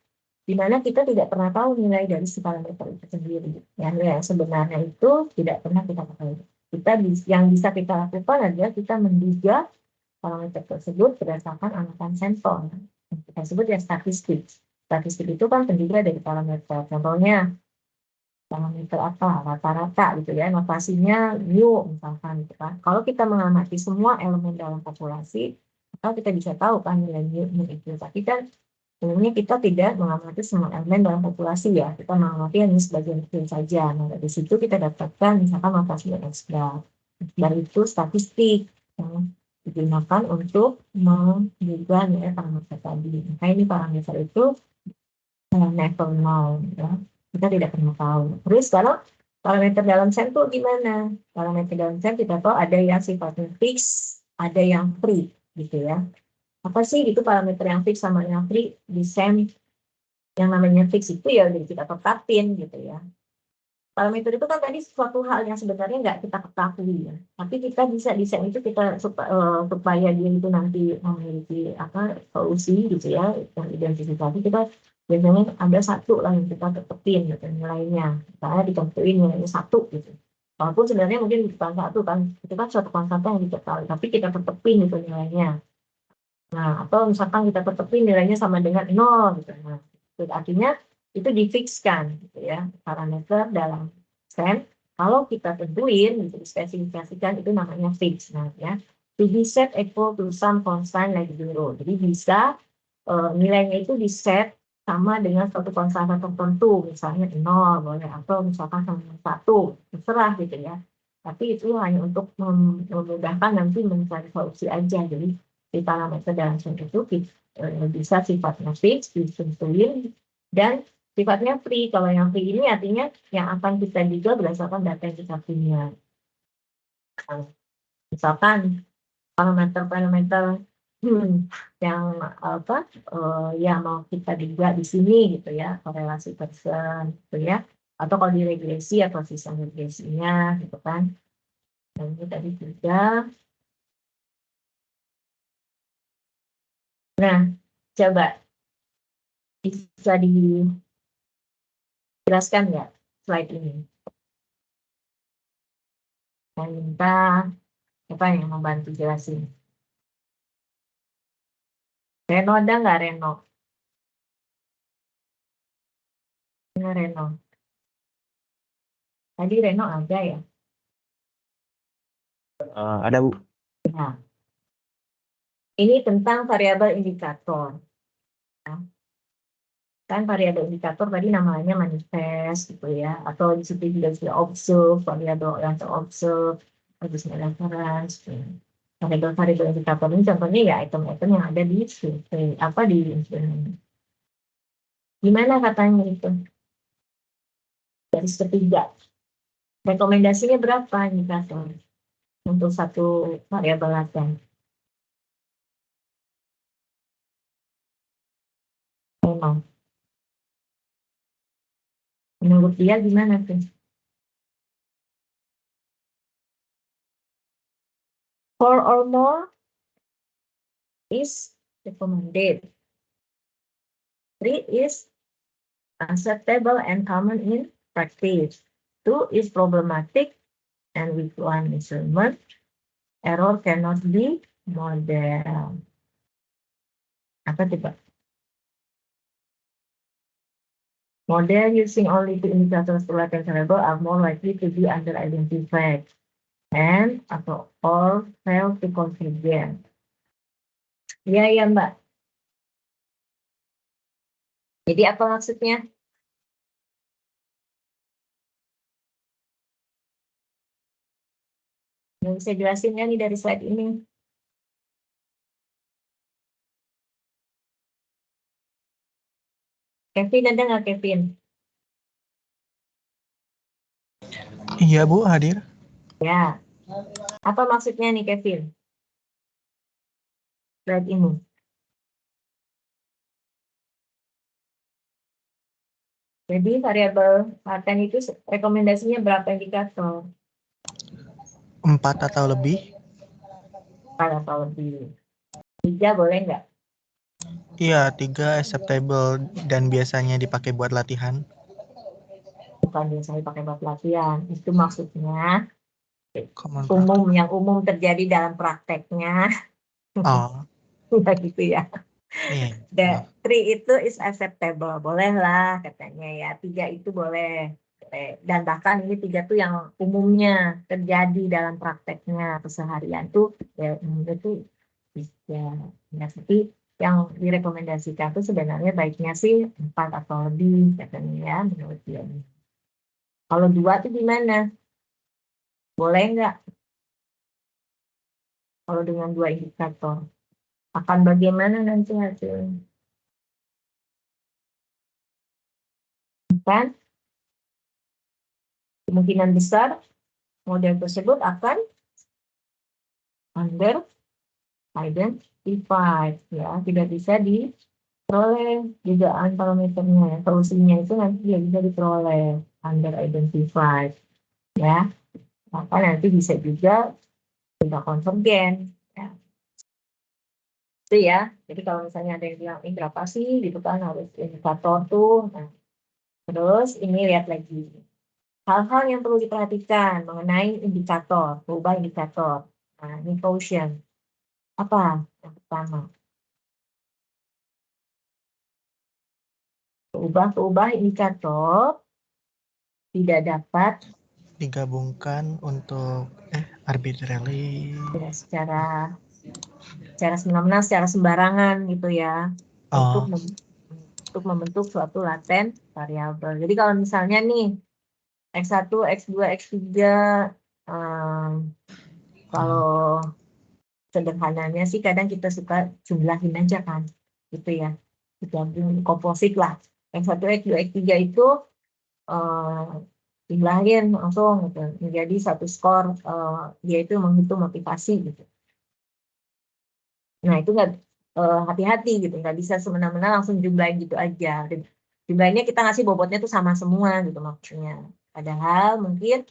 di mana kita tidak pernah tahu nilai dari si parameter itu sendiri. Ya, nilai yang sebenarnya itu tidak pernah kita ketahui. Yang bisa kita lakukan adalah kita menduga parameter tersebut berdasarkan amatan sampel. Yang kita sebut ya statistik. Statistik itu kan penduga dari parameter. Contohnya parameter apa, rata-rata gitu ya, notasinya mu misalkan gitu kan. Kalau kita mengamati semua elemen dalam populasi, maka kita bisa tahu kan nilai mu itu. Tapi kan sebenarnya kita tidak mengamati semua elemen dalam populasi ya, kita mengamati hanya sebagian kecil saja. Nah dari situ kita dapatkan misalkan notasi X-bar. X-bar itu statistik yang digunakan untuk menduga nilai parameter tadi. Maka ini parameter itu never know ya. Kita tidak pernah tahu. Terus kalau parameter dalam SEM itu gimana? Parameter dalam SEM kita tahu ada yang sifatnya fix, ada yang free gitu ya. Apa sih itu parameter yang fix sama yang free di SEM? Yang namanya fix itu ya udah kita tetapin gitu ya. Parameter itu kan tadi suatu hal yang sebenarnya nggak kita ketahui ya. Tapi kita bisa di SEM itu kita supaya dia itu nanti memiliki apa solusi gitu ya, yang identifikasi kita biasanya ada satu lah yang kita tetepin gitu nilainya. Misalnya ditentuin nilainya 1 gitu. Walaupun sebenarnya mungkin bukan 1 kan, itu kan suatu konstanta yang diketahui, tapi kita tetepin itu nilainya. Nah, atau misalkan kita tetepin nilainya sama dengan 0 gitu. Nah, itu artinya itu difikskan gitu ya, parameter dalam SEM. Kalau kita tentuin, gitu, spesifikasikan itu namanya fix. Nah, ya, to be set equal to some constant like 0. Jadi bisa nilainya itu di set sama dengan suatu konstanta tertentu, misalnya 0 boleh, atau misalkan sama 1, terserah gitu ya. Tapi itu hanya untuk memudahkan nanti mencari solusi aja. Jadi di parameter dalam SEM itu bisa sifatnya fix, ditentuin, dan sifatnya free. Kalau yang free ini artinya yang akan kita juga berdasarkan data yang kita punya. Nah, misalkan parameter-parameter yang apa yang mau kita duga di sini gitu ya, korelasi persen gitu ya, atau kalau di regresi atau sistem regresinya gitu kan. Dan ini tadi juga. Nah, coba bisa dijelaskan ya slide ini. Saya minta siapa yang membantu jelasin. Reno ada nggak Reno? Ini Reno. Tadi Reno ada ya? Ada Bu. Nah, ini tentang variabel indikator. Kan variabel indikator tadi namanya manifest gitu ya, atau di situ juga bisa observe, variabel yang terobserve, bisa reference. Variabel indikator ini contohnya ya item-item yang ada di survei, apa di instrumen. Gimana katanya itu? Garis ketiga. Rekomendasinya berapa indikator untuk satu variabel latihan? Memang. Menurut dia gimana tuh? 4 or more is recommended. 3 is acceptable and common in practice. 2 is problematic and with one measurement, error cannot be model. Apa tiba? Model using only 2 indicators to latent variable are more likely to be under-identified and atau or fail to contribute. Iya, Mbak. Jadi apa maksudnya? Yang bisa jelasin nggak nih dari slide ini? Kevin, ada nggak Kevin? Iya Bu, hadir. Ya. Apa maksudnya nih Kevin? Slide ini. Jadi variabel laten itu rekomendasinya berapa indikator? 4 atau lebih? Kalau lebih 3 boleh nggak? Iya, 3 acceptable dan biasanya dipakai buat latihan. Bukan biasanya pakai buat latihan. Itu maksudnya Common yang umum terjadi dalam prakteknya. Oh, Ya gitu ya. iya. The 3 itu is acceptable, bolehlah katanya ya. 3 itu boleh. Dan bahkan ini 3 tuh yang umumnya terjadi dalam prakteknya keseharian tuh ya, itu bisa. Ya, tapi yang direkomendasikan tuh sebenarnya baiknya sih 4 atau lebih katanya ya menurut dia. Kalau 2 tuh gimana? Boleh nggak? Kalau dengan 2 indikator akan bagaimana nanti hasilnya? Kan kemungkinan besar model tersebut akan under identified ya, tidak bisa diperoleh dugaan parameternya ya. Solusinya itu nanti tidak bisa diperoleh under identified ya, maka nanti bisa juga tidak konvergen ya. Itu ya. Jadi kalau misalnya ada yang bilang ini berapa sih gitu kan harus indikator tuh. Nah, terus ini lihat lagi hal-hal yang perlu diperhatikan mengenai indikator, perubahan indikator. Nah, ini quotient. Apa yang pertama? Perubahan indikator tidak dapat Digabungkan untuk arbitrarily. ya, secara semena-mena, secara sembarangan gitu ya, Oh, untuk membentuk suatu laten variabel. Jadi kalau misalnya nih X1, X2, X3, kalau sederhananya sih kadang kita suka jumlahin aja kan, gitu ya, digabung komposit lah. X1, X2, X3 itu jumlahin langsung gitu, menjadi satu skor, dia itu menghitung motivasi gitu. Nah itu nggak hati-hati gitu, nggak bisa semena-mena langsung jumlahin gitu aja. Dan jumlahnya kita ngasih bobotnya tuh sama semua gitu maksudnya. Padahal mungkin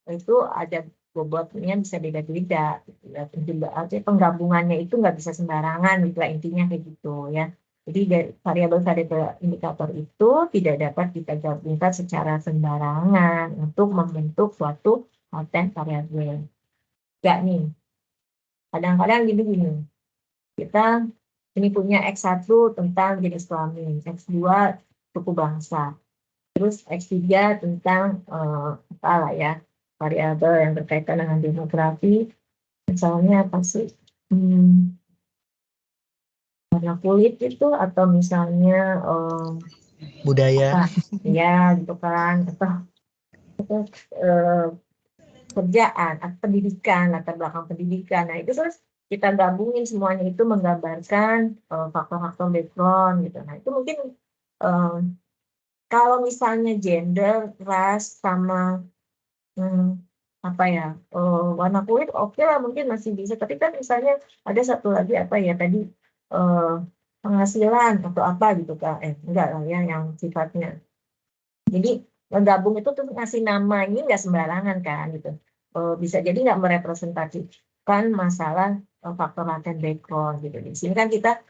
itu ada bobotnya bisa beda-beda. Gitu ya. Penggabungannya itu nggak bisa sembarangan gitu lah, intinya kayak gitu ya. Jadi variabel-variabel indikator itu tidak dapat kita gabungkan secara sembarangan untuk membentuk suatu laten variabel. Enggak nih. Kadang-kadang gini-gini. Kita ini punya X1 tentang jenis kelamin, X2 suku bangsa, terus X3 tentang apalah ya, variabel yang berkaitan dengan demografi, misalnya apa sih, warna kulit itu, atau misalnya budaya. ya gitu kan, atau kerjaan, atau pendidikan, latar belakang pendidikan. Nah itu terus kita gabungin semuanya itu menggambarkan faktor-faktor background gitu. Nah itu mungkin kalau misalnya gender, ras, sama apa ya, warna kulit oke lah mungkin masih bisa. Tapi kan misalnya ada satu lagi apa ya tadi, penghasilan atau apa gitu kan, enggak lah ya yang sifatnya. Jadi menggabung itu tuh ngasih nama ini nggak sembarangan kan gitu. Bisa jadi nggak merepresentasikan masalah faktor laten background gitu. Di sini kan kita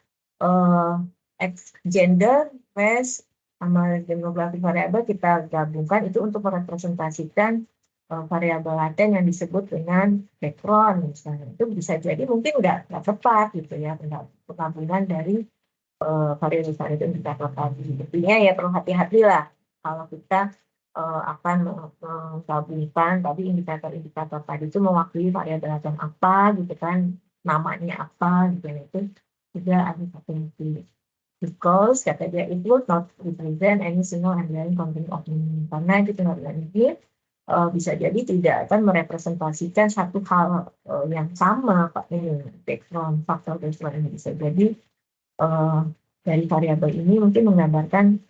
gender, race, sama demografi variabel kita gabungkan itu untuk merepresentasikan variabel laten yang disebut dengan background misalnya. Itu bisa jadi mungkin nggak tepat gitu ya, penggabungan dari variabel-variabel indikator tadi. Intinya ya perlu hati-hati lah kalau kita akan menggabungkan tadi indikator-indikator tadi itu mewakili variabel laten apa gitu kan, namanya apa gitu, itu juga ada potensi because kata dia it would not represent any single underlying content of meaning. Karena itu pengertian ini bisa jadi tidak akan merepresentasikan satu hal yang sama Pak ini background faktor background ini bisa jadi dari variabel ini mungkin menggambarkan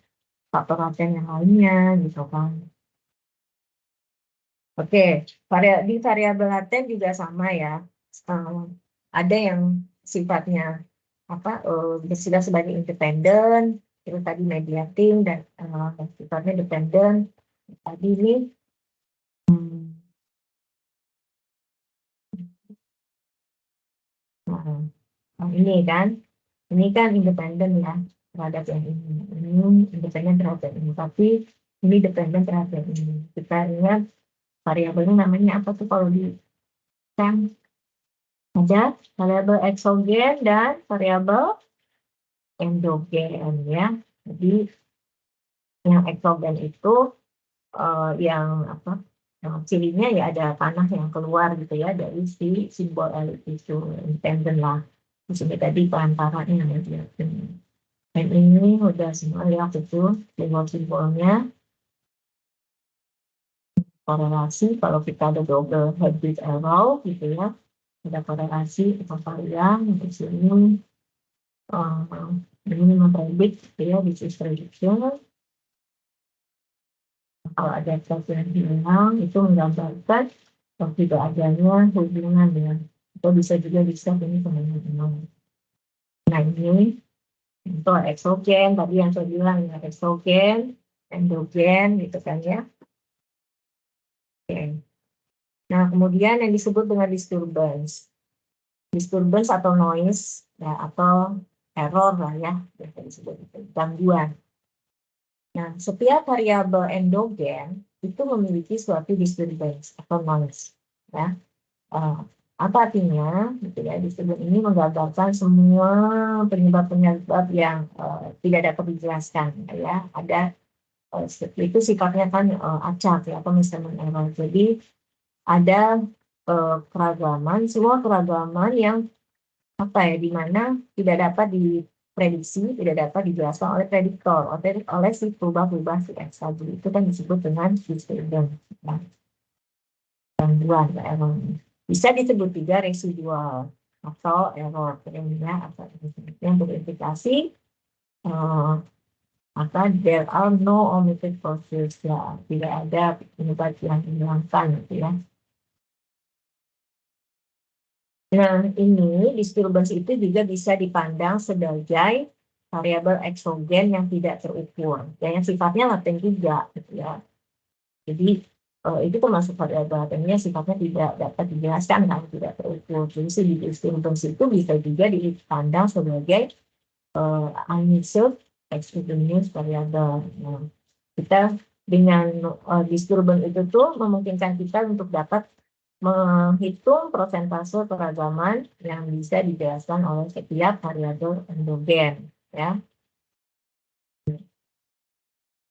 faktor laten yang lainnya gitu kan. Oke, di variabel laten juga sama ya. Ada yang sifatnya bersifat sebagai independen, itu tadi mediating dan sifatnya dependent. Tadi ini ini kan independen ya terhadap yang ini independen terhadap ini, tapi ini dependen terhadap ini. Kita ingat variabelnya namanya apa tuh kalau di kan ada variabel eksogen dan variabel endogen ya. Jadi yang eksogen itu yang cirinya ya ada panah yang keluar gitu ya dari si simbol elit itu independen lah. Terus ini tadi perantaranya ya. Dan ini udah semua lihat itu simbol-simbolnya. Korelasi kalau kita ada double hybrid arrow gitu ya, ada korelasi atau varian di sini minimum hybrid gitu ya, which is prediction. Kalau ada sesuatu yang hilang itu menggambarkan tidak adanya hubungan ya, atau bisa juga ini teman-teman. Nah ini untuk eksogen tadi yang saya bilang ya, eksogen, endogen gitu kan ya. Oke. Nah, kemudian yang disebut dengan disturbance. Disturbance atau noise ya, atau error lah ya, disebut itu, gangguan. Nah, setiap variabel endogen itu memiliki suatu disturbance atau noise. Ya. Apa artinya? Gitu ya, disturbance ini menggambarkan semua penyebab-penyebab yang tidak dapat dijelaskan. Ya. Ada itu sifatnya kan acak ya, atau misalnya error. Jadi ada keragaman, semua keragaman yang di mana tidak dapat diprediksi, tidak dapat dijelaskan oleh prediktor, oleh si perubahan-perubahan si X tadi. Itu kan disebut dengan disturbance, gangguan error. Bisa disebut juga residual atau error ya, atau yang berimplikasi there are no omitted causes ya, tidak ada penyebab yang dihilangkan gitu ya. Nah, ini disturbance itu juga bisa dipandang sebagai variabel eksogen yang tidak terukur, dan yang sifatnya laten juga, gitu ya. Jadi itu termasuk variabel latennya sifatnya tidak dapat dijelaskan kan, tidak terukur. Jadi si disturbance itu bisa juga dipandang sebagai unmeasured exogenous variabel. Nah, kita dengan disturbance itu tuh memungkinkan kita untuk dapat menghitung persentase keragaman yang bisa dijelaskan oleh setiap variabel endogen ya.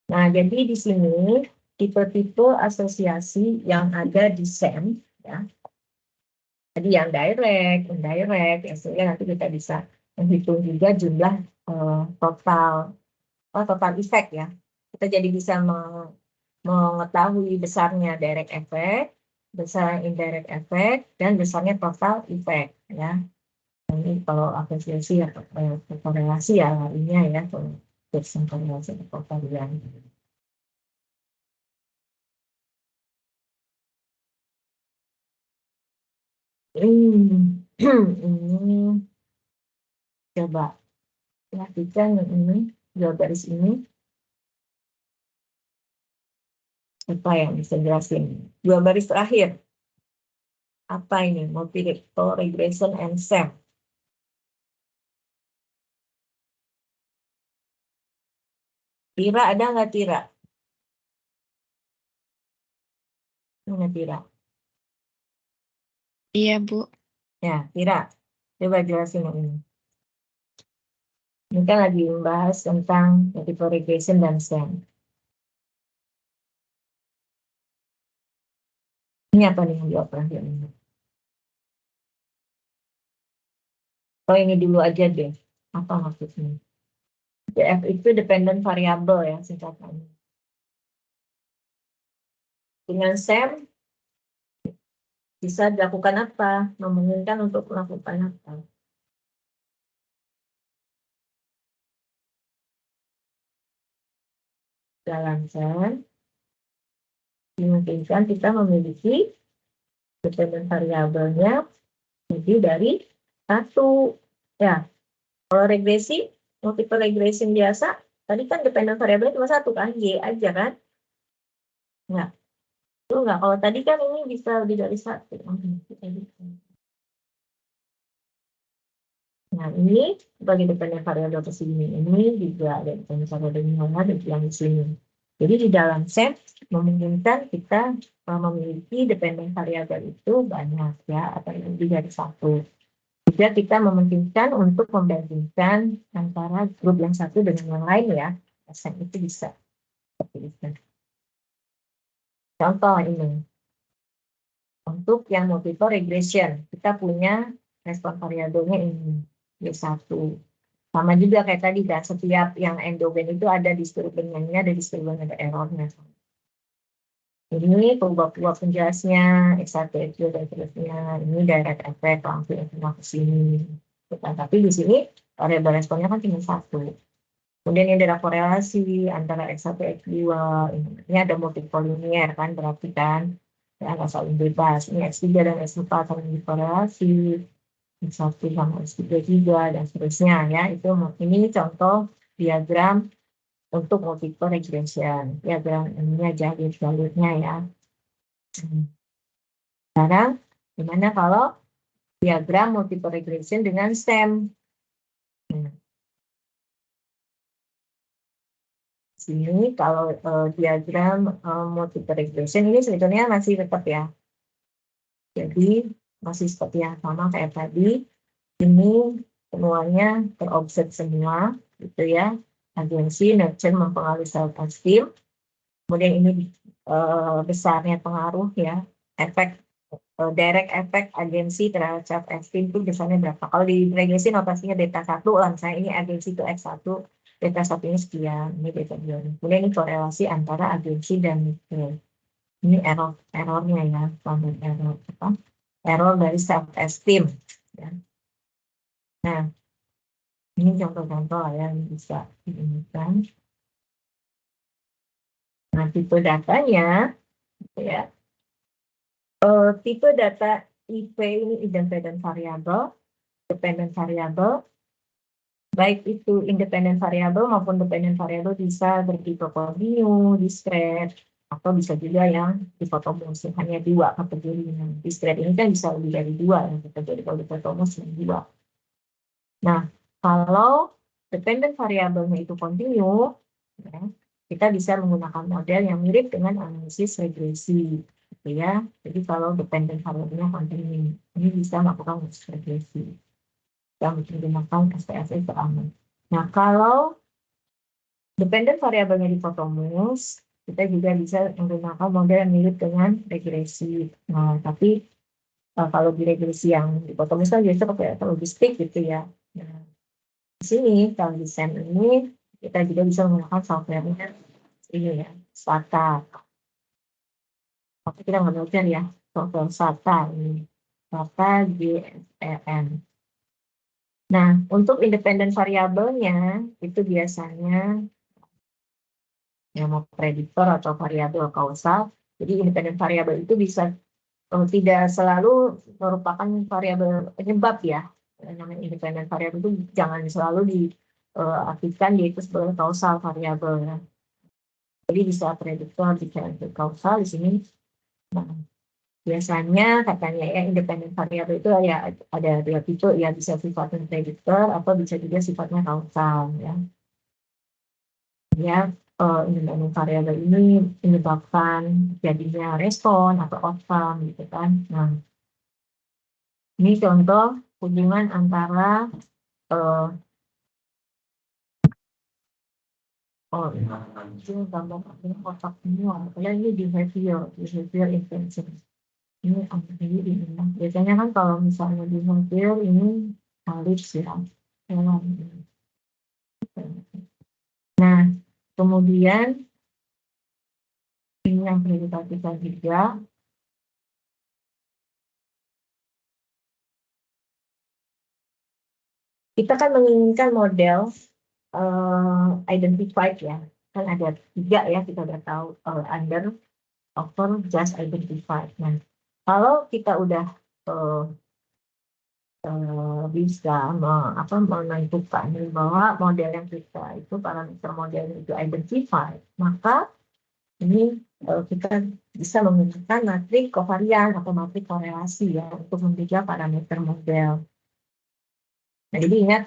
Nah, jadi di sini tipe-tipe asosiasi yang ada di SEM ya. Jadi yang direct, indirect, ya sehingga nanti kita bisa menghitung juga jumlah total effect ya. Kita jadi bisa mengetahui besarnya direct effect, besar indirect effect, dan besarnya total effect ya. Ini kalau asosiasi atau korelasi ya larinya ya, persen korelasi atau varian. Ini coba perhatikan ini dua garis ini. Apa yang bisa jelasin? Dua baris terakhir. Apa ini? Multivector regression and SEM. Tira ada nggak Tira? Nggak Tira. Iya, Bu. Ya, Tira. Coba jelasin ini. Ini kan lagi membahas tentang multivector regression dan SEM. Ini apa nih yang dioperasi ini? Oh ini dulu aja deh. Apa maksudnya? DF itu dependent variable ya singkatannya. Dengan SEM bisa dilakukan apa? Memungkinkan untuk melakukan apa? Dalam SEM dimungkinkan kita memiliki dependent variabelnya lebih dari satu. Ya, kalau regresi, multiple regression biasa, tadi kan dependent variabelnya cuma satu kan, Y aja kan? Nah, itu enggak. Kalau tadi kan ini bisa lebih dari satu. Nah, ini sebagai dependent variable ke sini. Ini juga ada dependent variable yang di sini. Jadi di dalam set memungkinkan kita memiliki dependent variable itu banyak ya, atau lebih dari satu. Juga kita memungkinkan untuk membandingkan antara grup yang satu dengan yang lain ya. Set itu bisa. Contoh ini. Untuk yang multiple regression, kita punya respon variabelnya ini, Y1. Sama juga kayak tadi kan, setiap yang endogen itu ada disturbannya, ada disturban, ada errornya. Ini perubahan penjelasnya, X1, X2, dan seterusnya. Ini direct effect, langsung ke sini. Tapi di sini variabel responnya kan cuma satu. Kemudian ini ada korelasi antara X1, X2. Ini ada multipolinier kan, berarti kan ya, nggak saling bebas. Ini X3 dan X4 saling dikorelasi. X1 sama X3 juga, dan seterusnya ya. Ini contoh diagram untuk multiple regression. Diagram ini jalur-jalurnya ya. Sekarang, gimana kalau diagram multiple regression dengan STEM? Sini kalau diagram multiple regression ini sebetulnya masih tetap ya. Jadi masih seperti yang sama kayak tadi. Ini semuanya terobserv semua, gitu ya. Agensi nurture mempengaruhi self esteem. Kemudian ini besarnya pengaruh ya, efek direct effect agensi terhadap self esteem itu besarnya berapa? Kalau di regresi notasinya beta 1 lah, misalnya ini agensi itu X1, beta 1 ini sekian, ini beta 2. Kemudian ini korelasi antara agensi dan ini errornya ya, error dari self esteem ya. Nah, ini contoh-contoh yang bisa diinginkan. Nah, tipe datanya ya. Tipe data IP ini independent variable, dependent variable. Baik itu independent variable maupun dependent variable bisa bertipe kontinu, discrete, atau bisa juga yang dichotomous, hanya dua kategorinya. Discrete ini kan bisa lebih dari dua ya, kategori kalau dichotomous yang dua. Nah, kalau dependent variabelnya itu kontinu, ya, kita bisa menggunakan model yang mirip dengan analisis regresi, gitu ya. Jadi kalau dependent variabelnya kontinu, ini bisa melakukan analisis regresi yang menggunakan SPSS itu aman. Nah, kalau dependent variabelnya dichotomous, kita juga bisa menggunakan model yang mirip dengan regresi. Nah, tapi kalau di regresi yang dichotomous kan biasanya pakai logistik gitu ya. Nah, di sini kalau di SEM ini kita juga bisa menggunakan software-nya ini ya, SATA. Tapi kita nggak belajar ya software SATA ini, SATA GSRM. Nah, untuk independent variabelnya itu biasanya yang mau prediktor atau variabel kausal. Jadi independent variabel itu bisa tidak selalu merupakan variabel penyebab ya. Namanya independent variabel itu jangan selalu diartikan dia itu sebagai kausal variabel ya. Jadi bisa prediktor, bisa kausal di sini. Nah, biasanya katanya ya independent variabel itu ya ada dua tipe ya, bisa sifatnya prediktor atau bisa juga sifatnya kausal ya. Ya, independent variabel ini menyebabkan jadinya respon atau outcome gitu kan. Nah, ini contoh hubungan antara ini gambar otak semua. Ini behavior intention. Ini ini. Biasanya kan kalau misalnya behavior ini halus ya. Nah, kemudian ini yang perlu diperhatikan juga, kita kan menginginkan model identified ya, kan ada 3 ya, kita udah tahu, under, over, just identified. Nah, kalau kita udah bisa menentukan bahwa model yang kita itu, parameter model itu identified, maka ini kita bisa menggunakan matrik kovarian atau matrik korelasi ya untuk menjaga parameter model. Nah, jadi ingat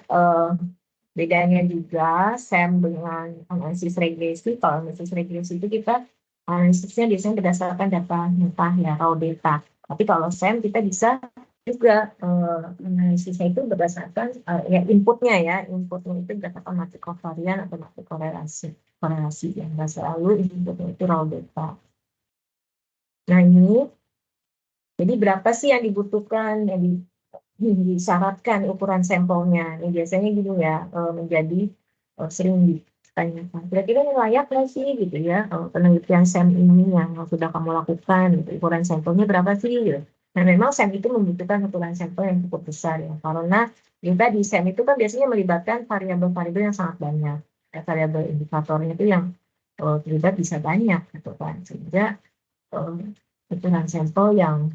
bedanya juga SEM dengan analisis regresi. Kalau analisis regresi itu kita analisisnya biasanya berdasarkan data mentah ya, raw data. Tapi kalau SEM kita bisa juga analisisnya itu berdasarkan ya inputnya itu berdasarkan matrik kovarian atau matrik korelasi yang nggak selalu inputnya itu raw data. Nah ini, jadi berapa sih yang dibutuhkan, yang disyaratkan ukuran sampelnya? Ini biasanya gitu ya, menjadi sering ditanyakan. Kira-kira ini layak nggak sih gitu ya, penelitian SEM ini yang sudah kamu lakukan, gitu, ukuran sampelnya berapa sih? Gitu. Nah memang SEM itu membutuhkan ukuran sampel yang cukup besar ya, karena kita di SEM itu kan biasanya melibatkan variabel-variabel yang sangat banyak. Ya, variabel indikatornya itu yang terlibat bisa banyak gitu kan, sehingga ukuran sampel yang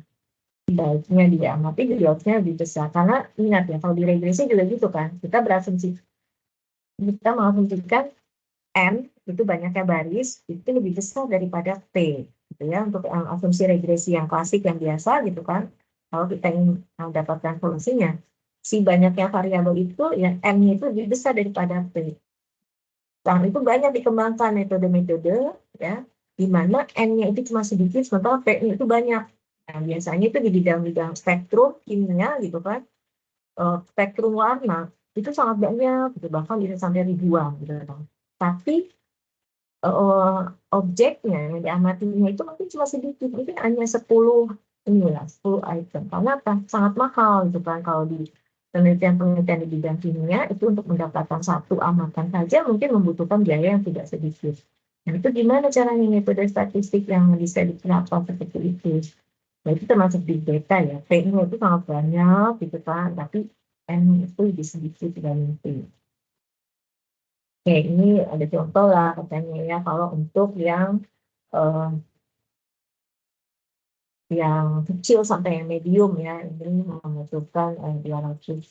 baiknya diamati growth-nya lebih besar. Karena ingat ya, kalau di regresi juga gitu kan, kita mengasumsikan N itu banyaknya baris, itu lebih besar daripada P. Gitu ya, untuk asumsi regresi yang klasik yang biasa gitu kan, kalau kita ingin mendapatkan solusinya, si banyaknya variabel itu, ya N-nya itu lebih besar daripada P. Nah, itu banyak dikembangkan metode-metode, ya, di mana N-nya itu cuma sedikit, sementara P-nya itu banyak. Nah, biasanya itu di bidang-bidang spektrum kimia gitu kan, spektrum warna itu sangat banyak, gitu, bahkan bisa sampai ribuan gitu kan. Tapi objeknya yang diamatinya itu mungkin cuma sedikit, mungkin hanya 10 item. Karena apa? Sangat mahal gitu kan kalau di penelitian-penelitian di bidang kimia itu untuk mendapatkan satu amatan saja mungkin membutuhkan biaya yang tidak sedikit. Nah, itu gimana caranya metode statistik yang bisa diterapkan seperti itu? Nah, itu termasuk big data ya. P-nya itu sangat banyak gitu kan, tapi N itu lebih sedikit dibanding P. Oke, ini ada contoh lah katanya ya, kalau untuk eh, yang kecil sampai yang medium ya, ini membutuhkan 200.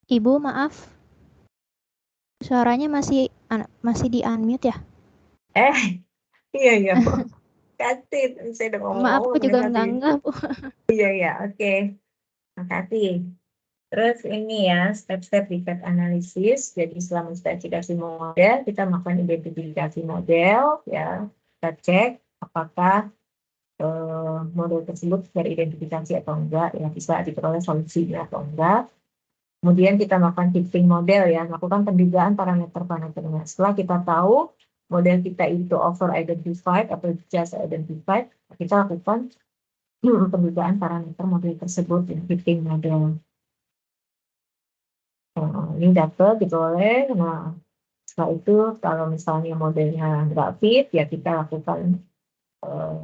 Ibu, maaf. Suaranya masih di unmute ya? Iya, Kasih, saya udah Maaf, ngomong-ngomong. aku juga ternyata enggak, Bu. Iya, oke. Makasih. Terus ini ya, step-step defect analysis. Jadi setelah menspesifikasi model, kita melakukan identifikasi model, ya. Kita cek apakah model tersebut teridentifikasi atau enggak, ya bisa diperoleh solusinya atau enggak. Kemudian kita melakukan fitting model, ya, melakukan pendugaan parameter-parameternya. Setelah kita tahu model kita itu over identified atau just identified, kita lakukan pendugaan parameter model tersebut, ya, fitting model. Ini dapat diperoleh. Nah, setelah itu kalau misalnya modelnya nggak fit, ya kita lakukan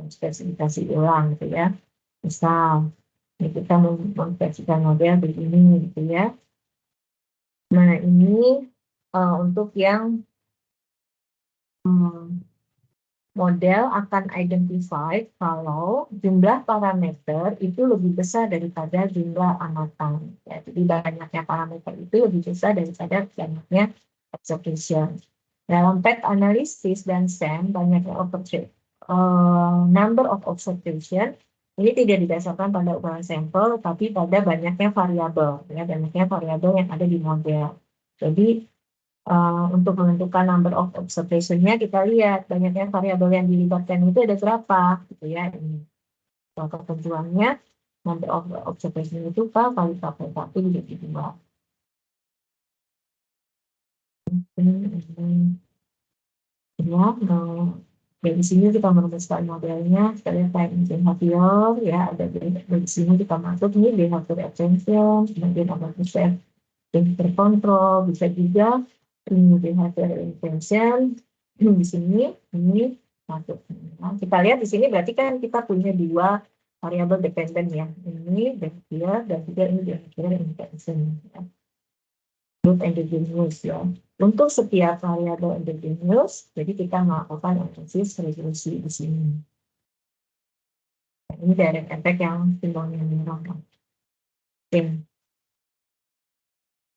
spesifikasi ulang, gitu ya. Misal, ini kita memspesifikasikan model begini, gitu ya. Nah, ini untuk yang model akan identified kalau jumlah parameter itu lebih besar daripada jumlah amatan. Ya, jadi banyaknya parameter itu lebih besar daripada banyaknya observation. Dalam PET analysis dan SEM, banyaknya number of observation ini tidak didasarkan pada ukuran sampel, tapi pada banyaknya variabel, ya, banyaknya variabel yang ada di model. Jadi untuk menentukan number of observation-nya, kita lihat banyaknya variabel yang dilibatkan itu ada berapa, gitu ya. Ini ketentuannya number of observation itu K kali K per 1 jadi 2. Ya, dari sini kita merumuskan modelnya, kita lihat time behavior, ya, ada dari sini kita masuk nih behavior attention, kemudian ada percent terkontrol, bisa juga ini behavior intention. Di sini ini masuk. Nah, kita lihat di sini berarti kan kita punya dua variabel dependent, ya, ini behavior dan juga ini behavior intention, ya. Group endogenous, ya. Untuk setiap variabel endogenous, jadi kita melakukan analisis resolusi di sini. Nah, ini direct effect yang simbolnya merah. Oke.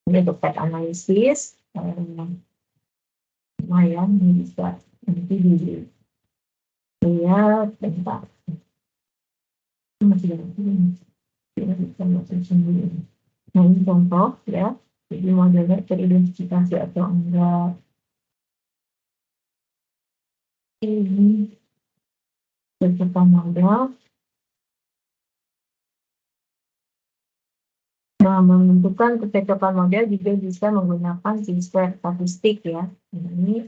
Ini untuk PET analisis. Lumayan bisa nanti dilihat bentar. Masih sendiri. Nah, ini contoh, ya. Jadi modelnya teridentifikasi atau enggak. Ini bentuknya model. Nah, menentukan kecocokan model juga bisa menggunakan chi-square statistik, ya. Ini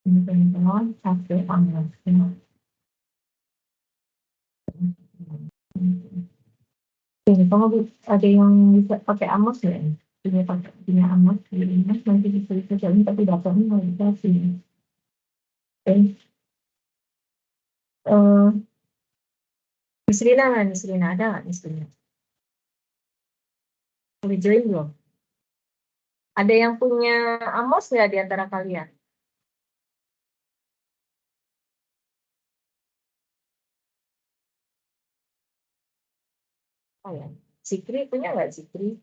teman-teman sampai analisnya. Ini kamu ada yang bisa pakai Amos ya? Punya Amos, nanti bisa jalan tapi datanya nggak bisa sih. Nisrina nggak? Nisrina ada nggak? Nisrina boleh join belum? Ada yang punya Amos nggak di antara kalian? Oh ya, Zikri punya nggak Zikri?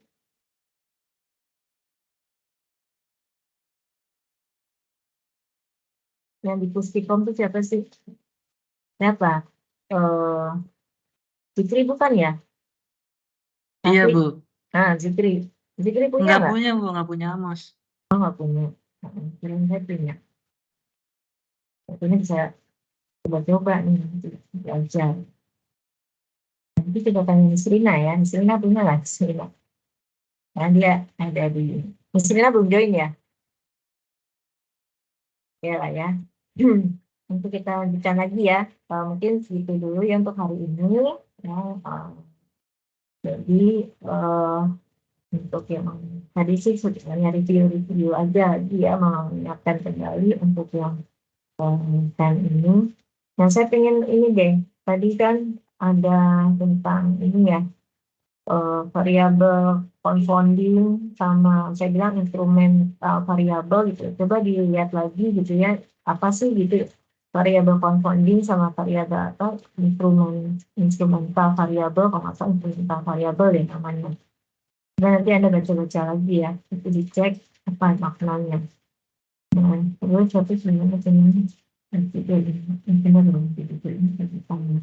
Yang di Pustikom itu siapa sih? Siapa? Zikri bukan ya? Iya, Tapi, Bu. nah, Zikri punya Nggak nggak? punya, Bu. Nggak punya Amos. Oh, nggak punya. Kira saya punya. Ini bisa coba-coba nih, belajar. Nanti coba tanya Nisrina ya. Nisrina punya nggak? Nisrina. Nah, dia ada di... Nisrina belum join ya? Ya lah ya. Untuk kita lanjutkan lagi ya. Mungkin segitu dulu ya untuk hari ini. Ya, jadi untuk yang tadi sih sebenarnya review aja, dia mengingatkan kembali untuk yang kan ini. Nah, saya pengen ini deh. Tadi kan ada tentang ini ya, variabel confounding sama saya bilang instrumen variabel gitu. Coba dilihat lagi gitu ya, apa sih gitu variabel confounding sama variabel atau instrumental variabel, kalau nggak salah instrumental variabel ya namanya. Dan nanti Anda baca-baca lagi ya, itu dicek apa maknanya. Nah, terus satu sebenarnya nanti benar dong gitu ini tanya.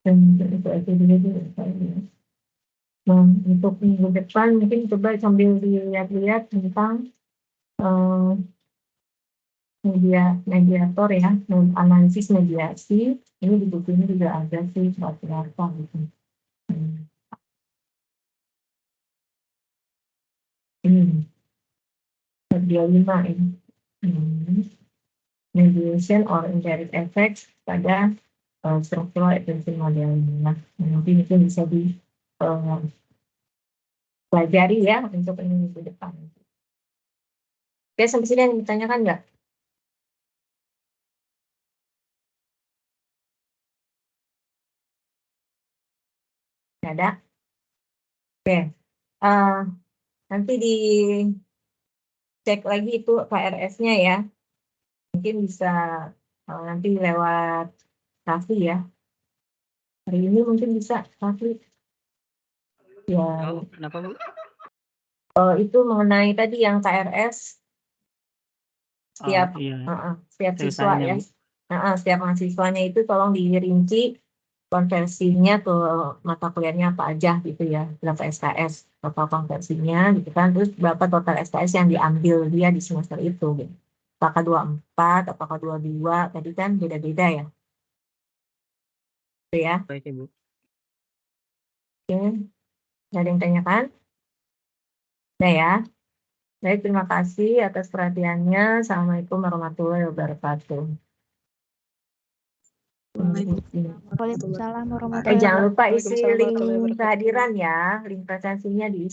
Dan itu aja dulu saya. Nah, untuk minggu depan mungkin coba sambil dilihat-lihat tentang mediator ya, analisis mediasi. Ini di buku ini juga ada sih buat apa gitu. Ini 25 ini. Mediation or indirect effects pada struktural attention modeling. Nah, nanti itu bisa dipelajari ya untuk ini minggu depan. Oke, sampai sini yang ditanyakan nggak? Nggak ada? Oke. Nanti dicek lagi itu KRS-nya ya. Mungkin bisa nanti lewat Raffi ya. Hari ini mungkin bisa Raffi. Ya. Kenapa, Bu? Itu mengenai tadi yang KRS. Setiap setiap siswa ya. Setiap mahasiswanya itu tolong dirinci konversinya ke mata kuliahnya apa aja gitu ya, berapa SKS total konversinya gitu kan, terus berapa total SKS yang diambil dia di semester itu gitu. Apakah 24, apakah 22, tadi kan beda-beda ya. Itu ya. Baik, Ibu. Oke. Nggak ada yang tanyakan? Udah ya. Baik, terima kasih atas perhatiannya. Assalamualaikum warahmatullahi wabarakatuh. Waalaikumsalam warahmatullahi Jangan lupa isi wabarakatuh. link kehadiran ya, link presensinya diisi.